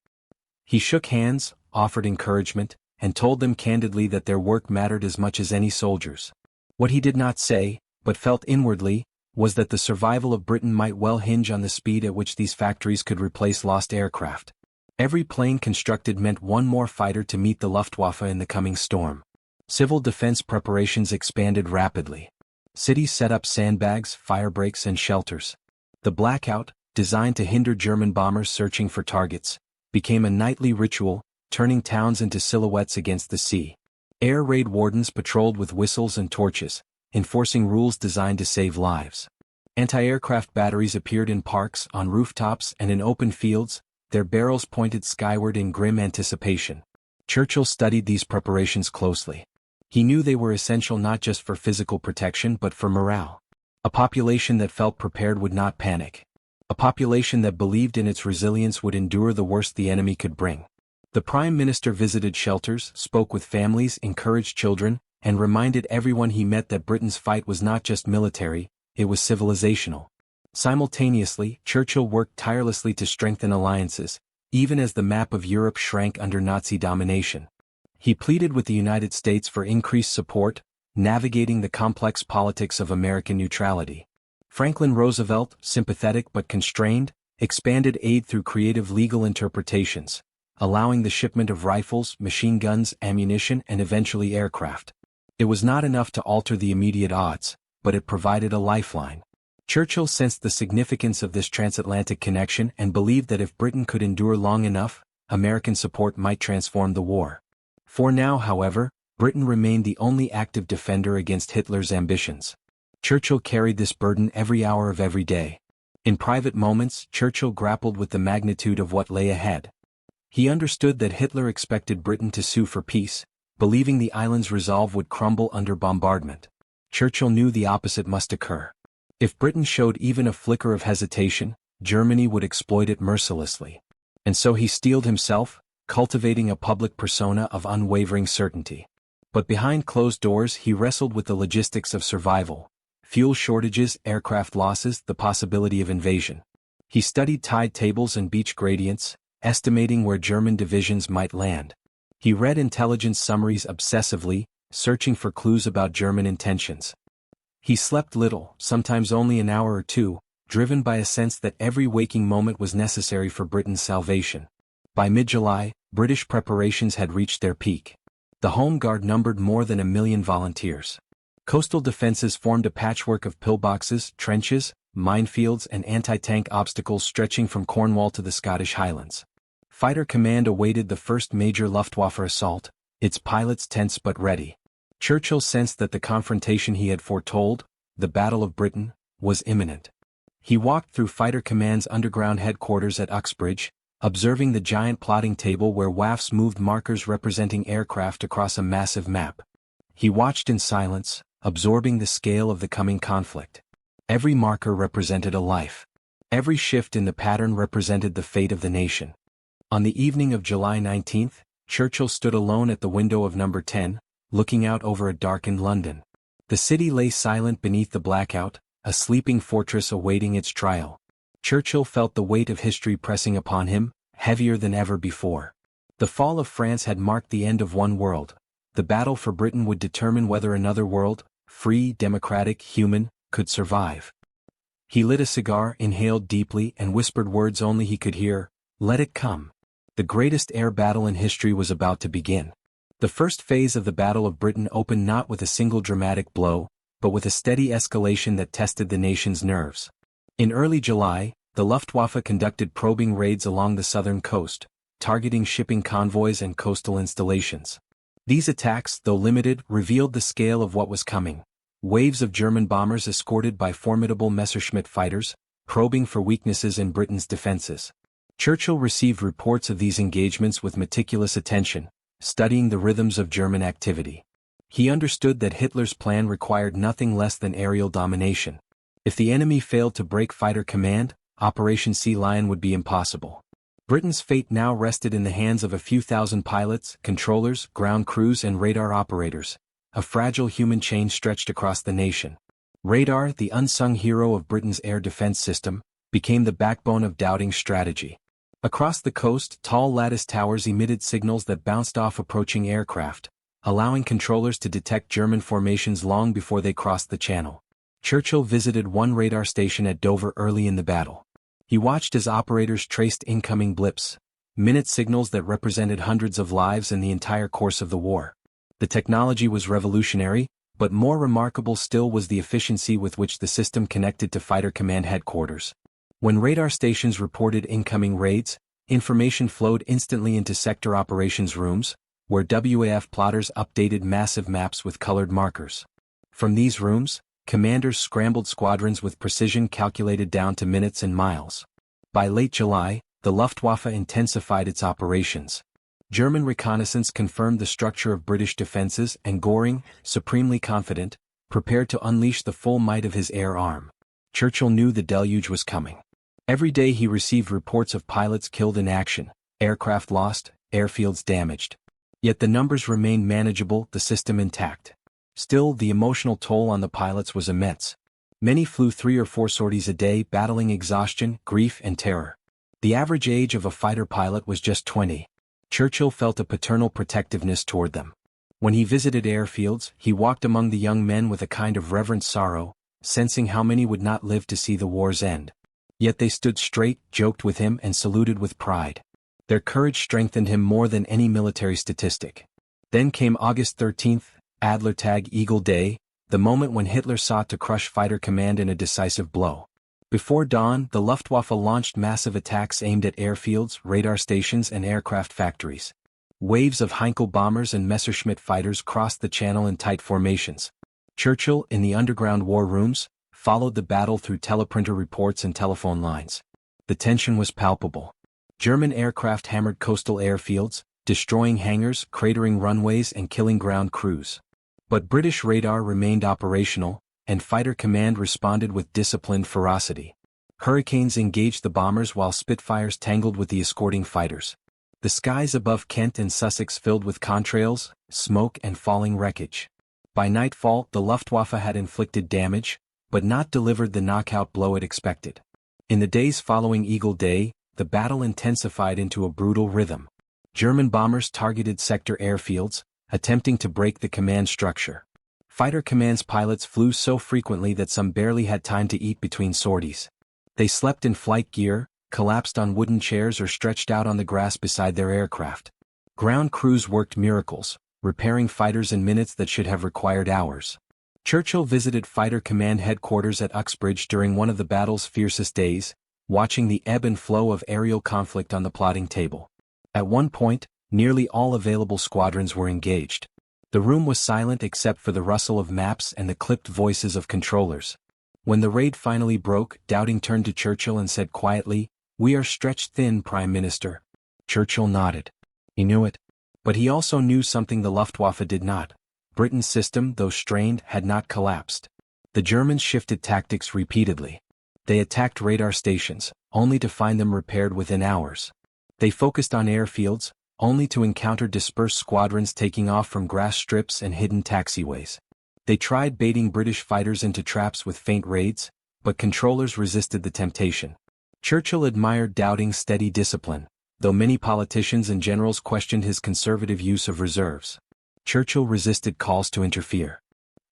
He shook hands, offered encouragement, and told them candidly that their work mattered as much as any soldiers. What he did not say, but felt inwardly, was that the survival of Britain might well hinge on the speed at which these factories could replace lost aircraft. Every plane constructed meant one more fighter to meet the Luftwaffe in the coming storm. Civil defense preparations expanded rapidly. Cities set up sandbags, fire breaks and shelters. The blackout, designed to hinder German bombers searching for targets, became a nightly ritual, turning towns into silhouettes against the sea. Air raid wardens patrolled with whistles and torches, enforcing rules designed to save lives. Anti-aircraft batteries appeared in parks, on rooftops and in open fields, their barrels pointed skyward in grim anticipation. Churchill studied these preparations closely. He knew they were essential not just for physical protection but for morale. A population that felt prepared would not panic. A population that believed in its resilience would endure the worst the enemy could bring. The Prime Minister visited shelters, spoke with families, encouraged children, and reminded everyone he met that Britain's fight was not just military, it was civilizational. Simultaneously, Churchill worked tirelessly to strengthen alliances, even as the map of Europe shrank under Nazi domination. He pleaded with the United States for increased support, navigating the complex politics of American neutrality. Franklin Roosevelt, sympathetic but constrained, expanded aid through creative legal interpretations, allowing the shipment of rifles, machine guns, ammunition, and eventually aircraft. It was not enough to alter the immediate odds, but it provided a lifeline. Churchill sensed the significance of this transatlantic connection and believed that if Britain could endure long enough, American support might transform the war. For now, however, Britain remained the only active defender against Hitler's ambitions. Churchill carried this burden every hour of every day. In private moments, Churchill grappled with the magnitude of what lay ahead. He understood that Hitler expected Britain to sue for peace, believing the island's resolve would crumble under bombardment. Churchill knew the opposite must occur. If Britain showed even a flicker of hesitation, Germany would exploit it mercilessly. And so he steeled himself, cultivating a public persona of unwavering certainty. But behind closed doors he wrestled with the logistics of survival: fuel shortages, aircraft losses, the possibility of invasion. He studied tide tables and beach gradients, estimating where German divisions might land. He read intelligence summaries obsessively, searching for clues about German intentions. He slept little, sometimes only an hour or two, driven by a sense that every waking moment was necessary for Britain's salvation. By mid-July, British preparations had reached their peak. The Home Guard numbered more than 1 million volunteers. Coastal defenses formed a patchwork of pillboxes, trenches, minefields, and anti-tank obstacles stretching from Cornwall to the Scottish Highlands. Fighter Command awaited the first major Luftwaffe assault, its pilots tense but ready. Churchill sensed that the confrontation he had foretold, the Battle of Britain, was imminent. He walked through Fighter Command's underground headquarters at Uxbridge, observing the giant plotting table where WAFs moved markers representing aircraft across a massive map. He watched in silence, absorbing the scale of the coming conflict. Every marker represented a life. Every shift in the pattern represented the fate of the nation. On the evening of July 19, Churchill stood alone at the window of number 10, looking out over a darkened London. The city lay silent beneath the blackout, a sleeping fortress awaiting its trial. Churchill felt the weight of history pressing upon him, heavier than ever before. The fall of France had marked the end of one world. The battle for Britain would determine whether another world, free, democratic, human, could survive. He lit a cigar, inhaled deeply, and whispered words only he could hear: "Let it come." The greatest air battle in history was about to begin. The first phase of the Battle of Britain opened not with a single dramatic blow, but with a steady escalation that tested the nation's nerves. In early July, the Luftwaffe conducted probing raids along the southern coast, targeting shipping convoys and coastal installations. These attacks, though limited, revealed the scale of what was coming. Waves of German bombers escorted by formidable Messerschmitt fighters, probing for weaknesses in Britain's defenses. Churchill received reports of these engagements with meticulous attention, studying the rhythms of German activity. He understood that Hitler's plan required nothing less than aerial domination. If the enemy failed to break Fighter Command, Operation Sea Lion would be impossible. Britain's fate now rested in the hands of a few thousand pilots, controllers, ground crews, and radar operators. A fragile human chain stretched across the nation. Radar, the unsung hero of Britain's air defense system, became the backbone of Dowding's strategy. Across the coast, tall lattice towers emitted signals that bounced off approaching aircraft, allowing controllers to detect German formations long before they crossed the channel. Churchill visited one radar station at Dover early in the battle. He watched as operators traced incoming blips, minute signals that represented hundreds of lives in the entire course of the war. The technology was revolutionary, but more remarkable still was the efficiency with which the system connected to Fighter Command headquarters. When radar stations reported incoming raids, information flowed instantly into sector operations rooms, where WAF plotters updated massive maps with colored markers. From these rooms, commanders scrambled squadrons with precision calculated down to minutes and miles. By late July, the Luftwaffe intensified its operations. German reconnaissance confirmed the structure of British defenses, and Göring, supremely confident, prepared to unleash the full might of his air arm. Churchill knew the deluge was coming. Every day he received reports of pilots killed in action, aircraft lost, airfields damaged. Yet the numbers remained manageable, the system intact. Still, the emotional toll on the pilots was immense. Many flew 3 or 4 sorties a day, battling exhaustion, grief, and terror. The average age of a fighter pilot was just 20. Churchill felt a paternal protectiveness toward them. When he visited airfields, he walked among the young men with a kind of reverent sorrow, sensing how many would not live to see the war's end. Yet they stood straight, joked with him, and saluted with pride. Their courage strengthened him more than any military statistic. Then came August 13th, Adlertag Eagle Day, the moment when Hitler sought to crush fighter command in a decisive blow. Before dawn, the Luftwaffe launched massive attacks aimed at airfields, radar stations, and aircraft factories. Waves of Heinkel bombers and Messerschmitt fighters crossed the channel in tight formations. Churchill, in the underground war rooms, followed the battle through teleprinter reports and telephone lines. The tension was palpable. German aircraft hammered coastal airfields, destroying hangars, cratering runways, and killing ground crews. But British radar remained operational, and fighter command responded with disciplined ferocity. Hurricanes engaged the bombers while Spitfires tangled with the escorting fighters. The skies above Kent and Sussex filled with contrails, smoke, and falling wreckage. By nightfall, the Luftwaffe had inflicted damage, but not delivered the knockout blow it expected. In the days following Eagle Day, the battle intensified into a brutal rhythm. German bombers targeted sector airfields, attempting to break the command structure. Fighter command's pilots flew so frequently that some barely had time to eat between sorties. They slept in flight gear, collapsed on wooden chairs, or stretched out on the grass beside their aircraft. Ground crews worked miracles, repairing fighters in minutes that should have required hours. Churchill visited fighter command headquarters at Uxbridge during one of the battle's fiercest days, watching the ebb and flow of aerial conflict on the plotting table. At one point, nearly all available squadrons were engaged. The room was silent except for the rustle of maps and the clipped voices of controllers. When the raid finally broke, Dowding turned to Churchill and said quietly, "We are stretched thin, Prime Minister." Churchill nodded. He knew it. But he also knew something the Luftwaffe did not. Britain's system, though strained, had not collapsed. The Germans shifted tactics repeatedly. They attacked radar stations, only to find them repaired within hours. They focused on airfields, only to encounter dispersed squadrons taking off from grass strips and hidden taxiways. They tried baiting British fighters into traps with feint raids, but controllers resisted the temptation. Churchill admired Dowding's steady discipline, though many politicians and generals questioned his conservative use of reserves. Churchill resisted calls to interfere.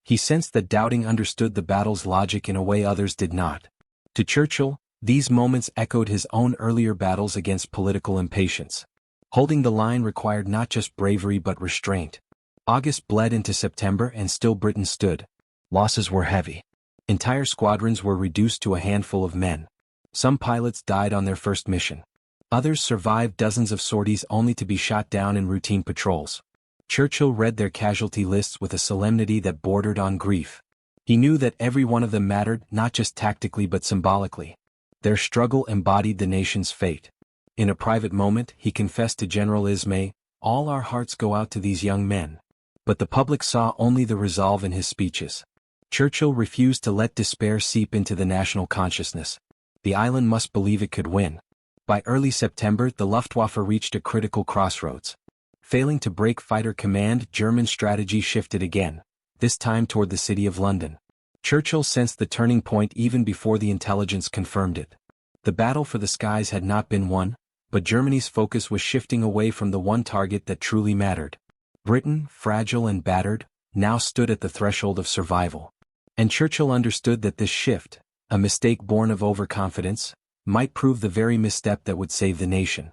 He sensed that Dowding understood the battle's logic in a way others did not. To Churchill, these moments echoed his own earlier battles against political impatience. Holding the line required not just bravery but restraint. August bled into September and still Britain stood. Losses were heavy. Entire squadrons were reduced to a handful of men. Some pilots died on their first mission. Others survived dozens of sorties only to be shot down in routine patrols. Churchill read their casualty lists with a solemnity that bordered on grief. He knew that every one of them mattered, not just tactically but symbolically. Their struggle embodied the nation's fate. In a private moment, he confessed to General Ismay, "All our hearts go out to these young men." But the public saw only the resolve in his speeches. Churchill refused to let despair seep into the national consciousness. The island must believe it could win. By early September, the Luftwaffe reached a critical crossroads. Failing to break fighter command, German strategy shifted again, this time toward the city of London. Churchill sensed the turning point even before the intelligence confirmed it. The battle for the skies had not been won, but Germany's focus was shifting away from the one target that truly mattered. Britain, fragile and battered, now stood at the threshold of survival. And Churchill understood that this shift, a mistake born of overconfidence, might prove the very misstep that would save the nation.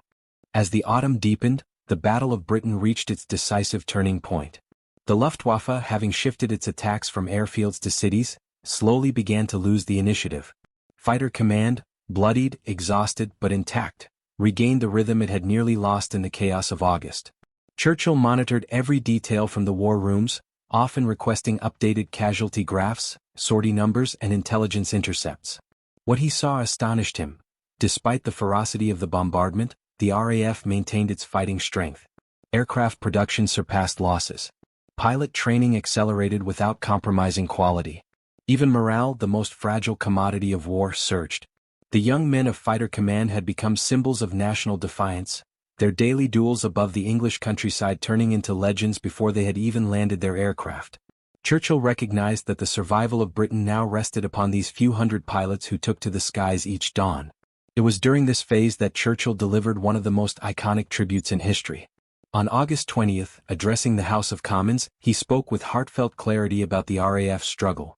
As the autumn deepened, the Battle of Britain reached its decisive turning point. The Luftwaffe, having shifted its attacks from airfields to cities, slowly began to lose the initiative. Fighter command, bloodied, exhausted but intact, regained the rhythm it had nearly lost in the chaos of August. Churchill monitored every detail from the war rooms, often requesting updated casualty graphs, sortie numbers, and intelligence intercepts. What he saw astonished him. Despite the ferocity of the bombardment, the RAF maintained its fighting strength. Aircraft production surpassed losses. Pilot training accelerated without compromising quality. Even morale, the most fragile commodity of war, surged. The young men of fighter command had become symbols of national defiance, their daily duels above the English countryside turning into legends before they had even landed their aircraft. Churchill recognized that the survival of Britain now rested upon these few hundred pilots who took to the skies each dawn. It was during this phase that Churchill delivered one of the most iconic tributes in history. On August 20th, addressing the House of Commons, he spoke with heartfelt clarity about the RAF's struggle.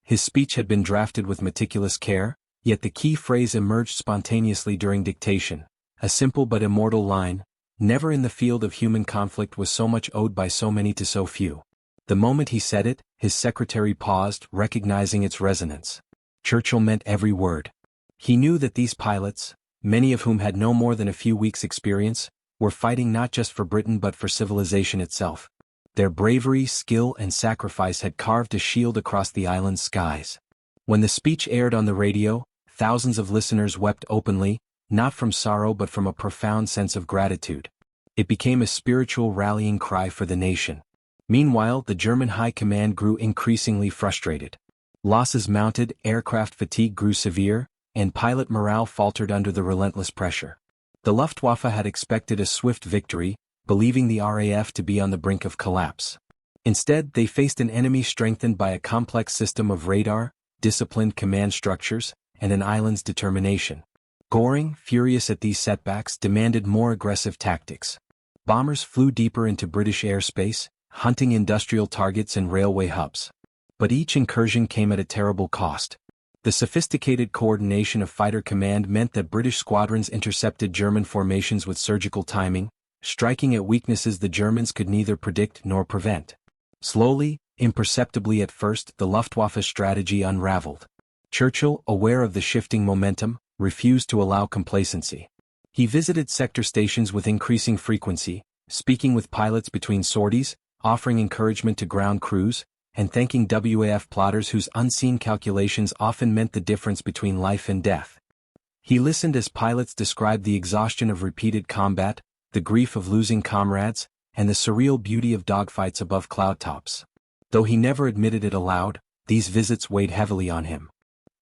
His speech had been drafted with meticulous care, yet the key phrase emerged spontaneously during dictation, a simple but immortal line: "Never in the field of human conflict was so much owed by so many to so few." The moment he said it, his secretary paused, recognizing its resonance. Churchill meant every word. He knew that these pilots, many of whom had no more than a few weeks' experience, were fighting not just for Britain but for civilization itself. Their bravery, skill, and sacrifice had carved a shield across the island's skies. When the speech aired on the radio, thousands of listeners wept openly, not from sorrow but from a profound sense of gratitude. It became a spiritual rallying cry for the nation. Meanwhile, the German high command grew increasingly frustrated. Losses mounted, aircraft fatigue grew severe, and pilot morale faltered under the relentless pressure. The Luftwaffe had expected a swift victory, believing the RAF to be on the brink of collapse. Instead, they faced an enemy strengthened by a complex system of radar, disciplined command structures, and an island's determination. Goring, furious at these setbacks, demanded more aggressive tactics. Bombers flew deeper into British airspace, hunting industrial targets and railway hubs. But each incursion came at a terrible cost. The sophisticated coordination of fighter command meant that British squadrons intercepted German formations with surgical timing, striking at weaknesses the Germans could neither predict nor prevent. Slowly, imperceptibly at first, the Luftwaffe's strategy unraveled. Churchill, aware of the shifting momentum, refused to allow complacency. He visited sector stations with increasing frequency, speaking with pilots between sorties, offering encouragement to ground crews, and thanking WAF plotters whose unseen calculations often meant the difference between life and death. He listened as pilots described the exhaustion of repeated combat, the grief of losing comrades, and the surreal beauty of dogfights above cloud tops. Though he never admitted it aloud, these visits weighed heavily on him.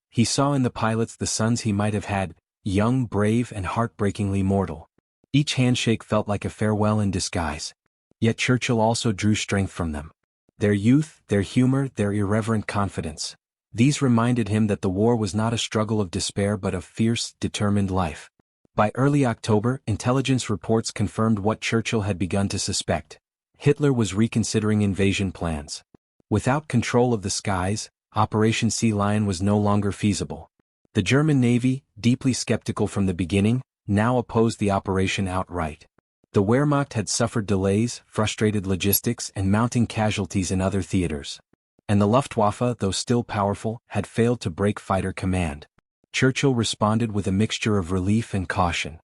He saw in the pilots the sons he might have had, young, brave, and heartbreakingly mortal. Each handshake felt like a farewell in disguise. Yet Churchill also drew strength from them. Their youth, their humor, their irreverent confidence. These reminded him that the war was not a struggle of despair but of fierce, determined life. By early October, intelligence reports confirmed what Churchill had begun to suspect. Hitler was reconsidering invasion plans. Without control of the skies, Operation Sea Lion was no longer feasible. The German Navy, deeply skeptical from the beginning, now opposed the operation outright. The Wehrmacht had suffered delays, frustrated logistics, and mounting casualties in other theaters. And the Luftwaffe, though still powerful, had failed to break fighter command. Churchill responded with a mixture of relief and caution.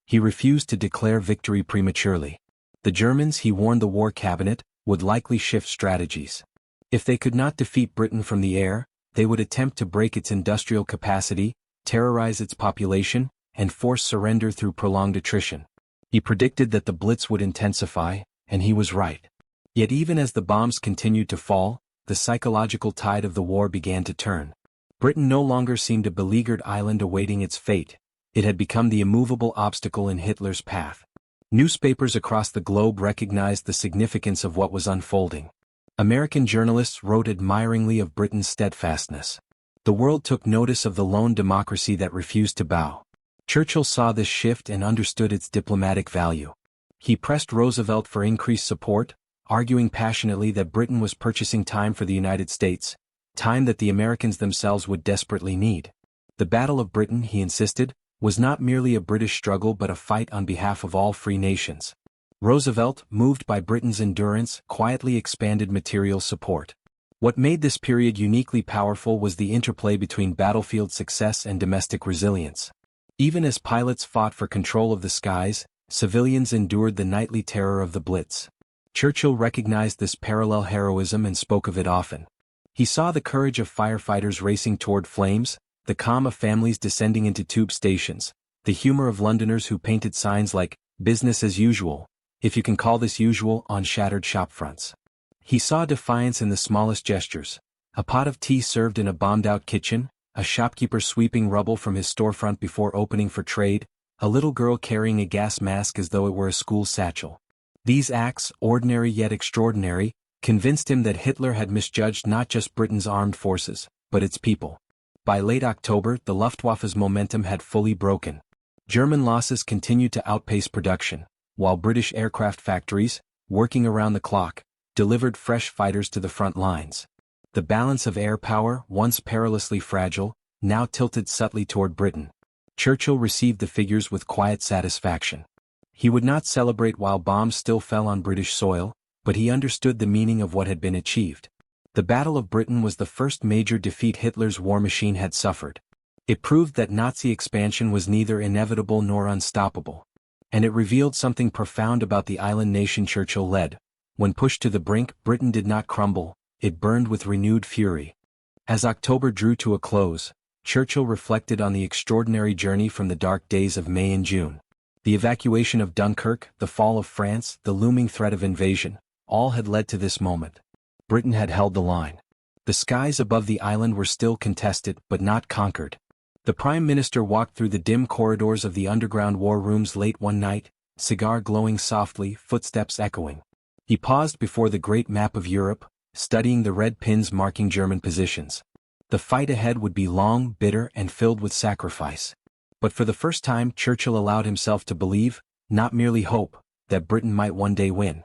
He refused to declare victory prematurely. The Germans, he warned the War Cabinet, would likely shift strategies. If they could not defeat Britain from the air, they would attempt to break its industrial capacity, terrorize its population, and force surrender through prolonged attrition. He predicted that the Blitz would intensify, and he was right. Yet even as the bombs continued to fall, the psychological tide of the war began to turn. Britain no longer seemed a beleaguered island awaiting its fate. It had become the immovable obstacle in Hitler's path. Newspapers across the globe recognized the significance of what was unfolding. American journalists wrote admiringly of Britain's steadfastness. The world took notice of the lone democracy that refused to bow. Churchill saw this shift and understood its diplomatic value. He pressed Roosevelt for increased support, arguing passionately that Britain was purchasing time for the United States, time that the Americans themselves would desperately need. The Battle of Britain, he insisted, was not merely a British struggle but a fight on behalf of all free nations. Roosevelt, moved by Britain's endurance, quietly expanded material support. What made this period uniquely powerful was the interplay between battlefield success and domestic resilience. Even as pilots fought for control of the skies, civilians endured the nightly terror of the Blitz. Churchill recognized this parallel heroism and spoke of it often. He saw the courage of firefighters racing toward flames, the calm of families descending into tube stations, the humor of Londoners who painted signs like, "Business as usual," if you can call this usual, on shattered shop fronts. He saw defiance in the smallest gestures: a pot of tea served in a bombed-out kitchen, a shopkeeper sweeping rubble from his storefront before opening for trade, a little girl carrying a gas mask as though it were a school satchel. These acts, ordinary yet extraordinary, convinced him that Hitler had misjudged not just Britain's armed forces, but its people. By late October, the Luftwaffe's momentum had fully broken. German losses continued to outpace production. while British aircraft factories, working around the clock, delivered fresh fighters to the front lines. The balance of air power, once perilously fragile, now tilted subtly toward Britain. Churchill received the figures with quiet satisfaction. He would not celebrate while bombs still fell on British soil, but he understood the meaning of what had been achieved. The Battle of Britain was the first major defeat Hitler's war machine had suffered. It proved that Nazi expansion was neither inevitable nor unstoppable. And it revealed something profound about the island nation Churchill led. When pushed to the brink, Britain did not crumble, it burned with renewed fury. As October drew to a close, Churchill reflected on the extraordinary journey from the dark days of May and June. The evacuation of Dunkirk, the fall of France, the looming threat of invasion, all had led to this moment. Britain had held the line. The skies above the island were still contested but not conquered. The Prime Minister walked through the dim corridors of the underground war rooms late one night, cigar glowing softly, footsteps echoing. He paused before the great map of Europe, studying the red pins marking German positions. The fight ahead would be long, bitter, and filled with sacrifice. But for the first time Churchill allowed himself to believe, not merely hope, that Britain might one day win.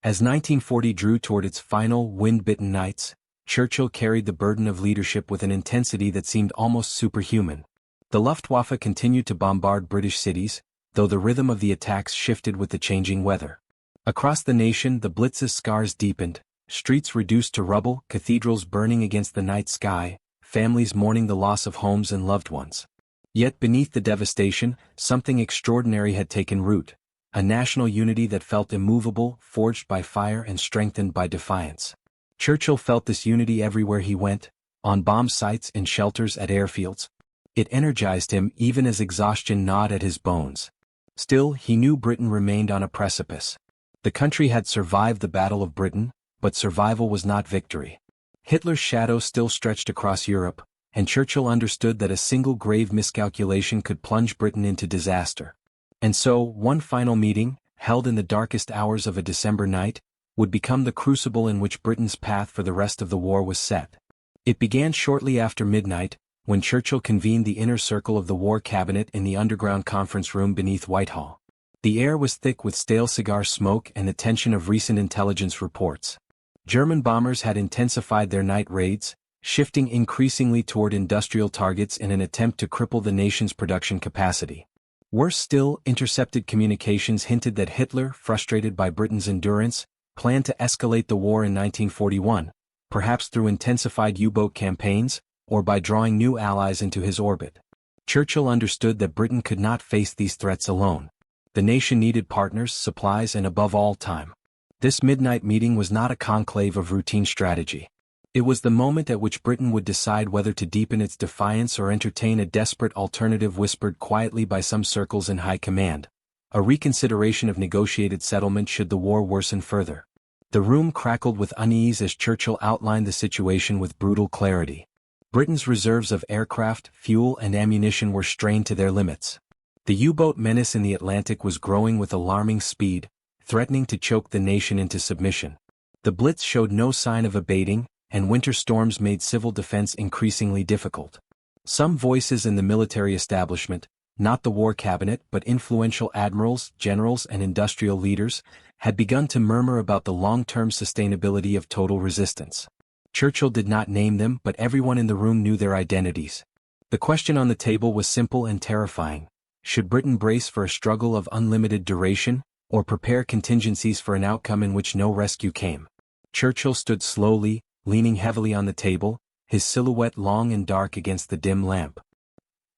As 1940 drew toward its final, wind-bitten nights, Churchill carried the burden of leadership with an intensity that seemed almost superhuman. The Luftwaffe continued to bombard British cities, though the rhythm of the attacks shifted with the changing weather. Across the nation the Blitz's scars deepened, streets reduced to rubble, cathedrals burning against the night sky, families mourning the loss of homes and loved ones. Yet beneath the devastation, something extraordinary had taken root. A national unity that felt immovable, forged by fire and strengthened by defiance. Churchill felt this unity everywhere he went, on bomb sites, in shelters, at airfields. It energized him even as exhaustion gnawed at his bones. Still, he knew Britain remained on a precipice. The country had survived the Battle of Britain, but survival was not victory. Hitler's shadow still stretched across Europe, and Churchill understood that a single grave miscalculation could plunge Britain into disaster. And so, one final meeting, held in the darkest hours of a December night, would become the crucible in which Britain's path for the rest of the war was set. It began shortly after midnight, when Churchill convened the inner circle of the War Cabinet in the underground conference room beneath Whitehall. The air was thick with stale cigar smoke and the tension of recent intelligence reports. German bombers had intensified their night raids, shifting increasingly toward industrial targets in an attempt to cripple the nation's production capacity. Worse still, intercepted communications hinted that Hitler, frustrated by Britain's endurance, planned to escalate the war in 1941, perhaps through intensified U-boat campaigns, or by drawing new allies into his orbit. Churchill understood that Britain could not face these threats alone. The nation needed partners, supplies, and above all, time. This midnight meeting was not a conclave of routine strategy. It was the moment at which Britain would decide whether to deepen its defiance or entertain a desperate alternative whispered quietly by some circles in high command. A reconsideration of negotiated settlement should the war worsen further. The room crackled with unease as Churchill outlined the situation with brutal clarity. Britain's reserves of aircraft, fuel, and ammunition were strained to their limits. The U-boat menace in the Atlantic was growing with alarming speed, threatening to choke the nation into submission. The Blitz showed no sign of abating, and winter storms made civil defense increasingly difficult. Some voices in the military establishment, not the War Cabinet but influential admirals, generals, and industrial leaders, had begun to murmur about the long-term sustainability of total resistance. Churchill did not name them, but everyone in the room knew their identities. The question on the table was simple and terrifying. Should Britain brace for a struggle of unlimited duration, or prepare contingencies for an outcome in which no rescue came? Churchill stood slowly, leaning heavily on the table, his silhouette long and dark against the dim lamp.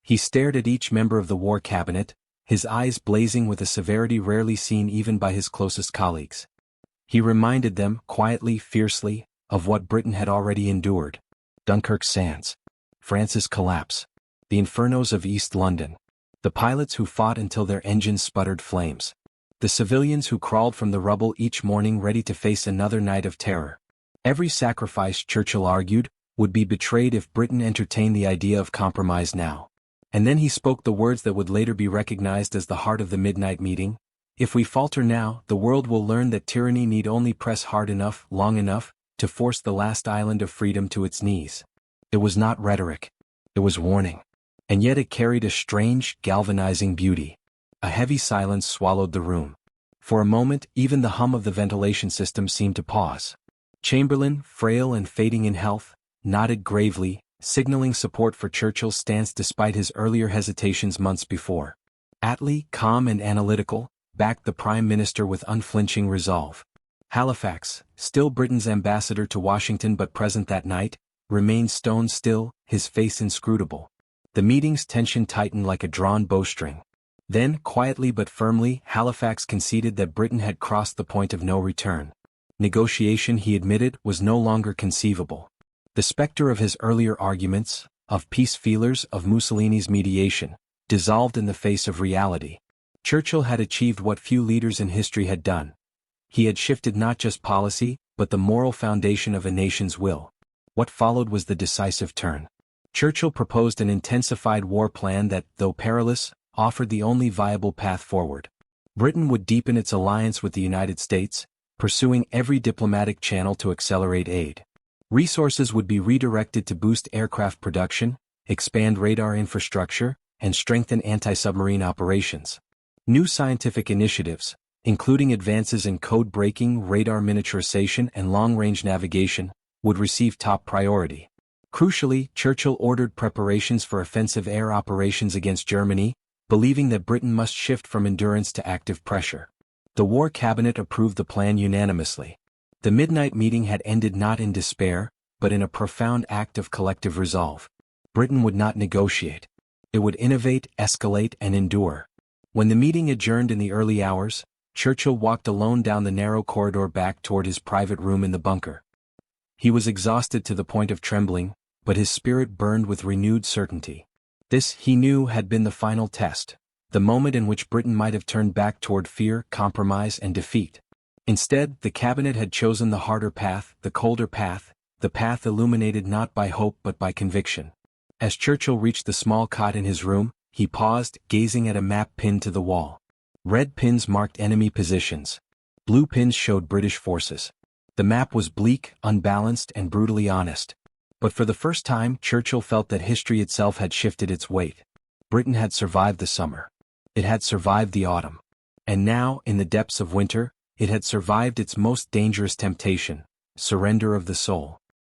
He stared at each member of the War Cabinet, his eyes blazing with a severity rarely seen even by his closest colleagues. He reminded them, quietly, fiercely, of what Britain had already endured. Dunkirk's sands, France's collapse, the infernos of East London, the pilots who fought until their engines sputtered flames, the civilians who crawled from the rubble each morning ready to face another night of terror. Every sacrifice, Churchill argued, would be betrayed if Britain entertained the idea of compromise now. And then he spoke the words that would later be recognized as the heart of the midnight meeting. If we falter now, the world will learn that tyranny need only press hard enough, long enough, to force the last island of freedom to its knees. It was not rhetoric. It was warning. And yet it carried a strange, galvanizing beauty. A heavy silence swallowed the room. For a moment, even the hum of the ventilation system seemed to pause. Chamberlain, frail and fading in health, nodded gravely, signaling support for Churchill's stance despite his earlier hesitations months before. Attlee, calm and analytical, backed the Prime Minister with unflinching resolve. Halifax, still Britain's ambassador to Washington but present that night, remained stone still, his face inscrutable. The meeting's tension tightened like a drawn bowstring. Then, quietly but firmly, Halifax conceded that Britain had crossed the point of no return. Negotiation, he admitted, was no longer conceivable. The specter of his earlier arguments, of peace feelers, of Mussolini's mediation, dissolved in the face of reality. Churchill had achieved what few leaders in history had done. He had shifted not just policy, but the moral foundation of a nation's will. What followed was the decisive turn. Churchill proposed an intensified war plan that, though perilous, offered the only viable path forward. Britain would deepen its alliance with the United States, pursuing every diplomatic channel to accelerate aid. Resources would be redirected to boost aircraft production, expand radar infrastructure, and strengthen anti-submarine operations. New scientific initiatives, including advances in code-breaking, radar miniaturization and long-range navigation, would receive top priority. Crucially, Churchill ordered preparations for offensive air operations against Germany, believing that Britain must shift from endurance to active pressure. The War Cabinet approved the plan unanimously. The midnight meeting had ended not in despair, but in a profound act of collective resolve. Britain would not negotiate. It would innovate, escalate, and endure. When the meeting adjourned in the early hours, Churchill walked alone down the narrow corridor back toward his private room in the bunker. He was exhausted to the point of trembling, but his spirit burned with renewed certainty. This, he knew, had been the final test, the moment in which Britain might have turned back toward fear, compromise, and defeat. Instead, the cabinet had chosen the harder path, the colder path, the path illuminated not by hope but by conviction. As Churchill reached the small cot in his room, he paused, gazing at a map pinned to the wall. Red pins marked enemy positions. Blue pins showed British forces. The map was bleak, unbalanced, and brutally honest. But for the first time, Churchill felt that history itself had shifted its weight. Britain had survived the summer. It had survived the autumn. And now, in the depths of winter, it had survived its most dangerous temptation, surrender of the soul.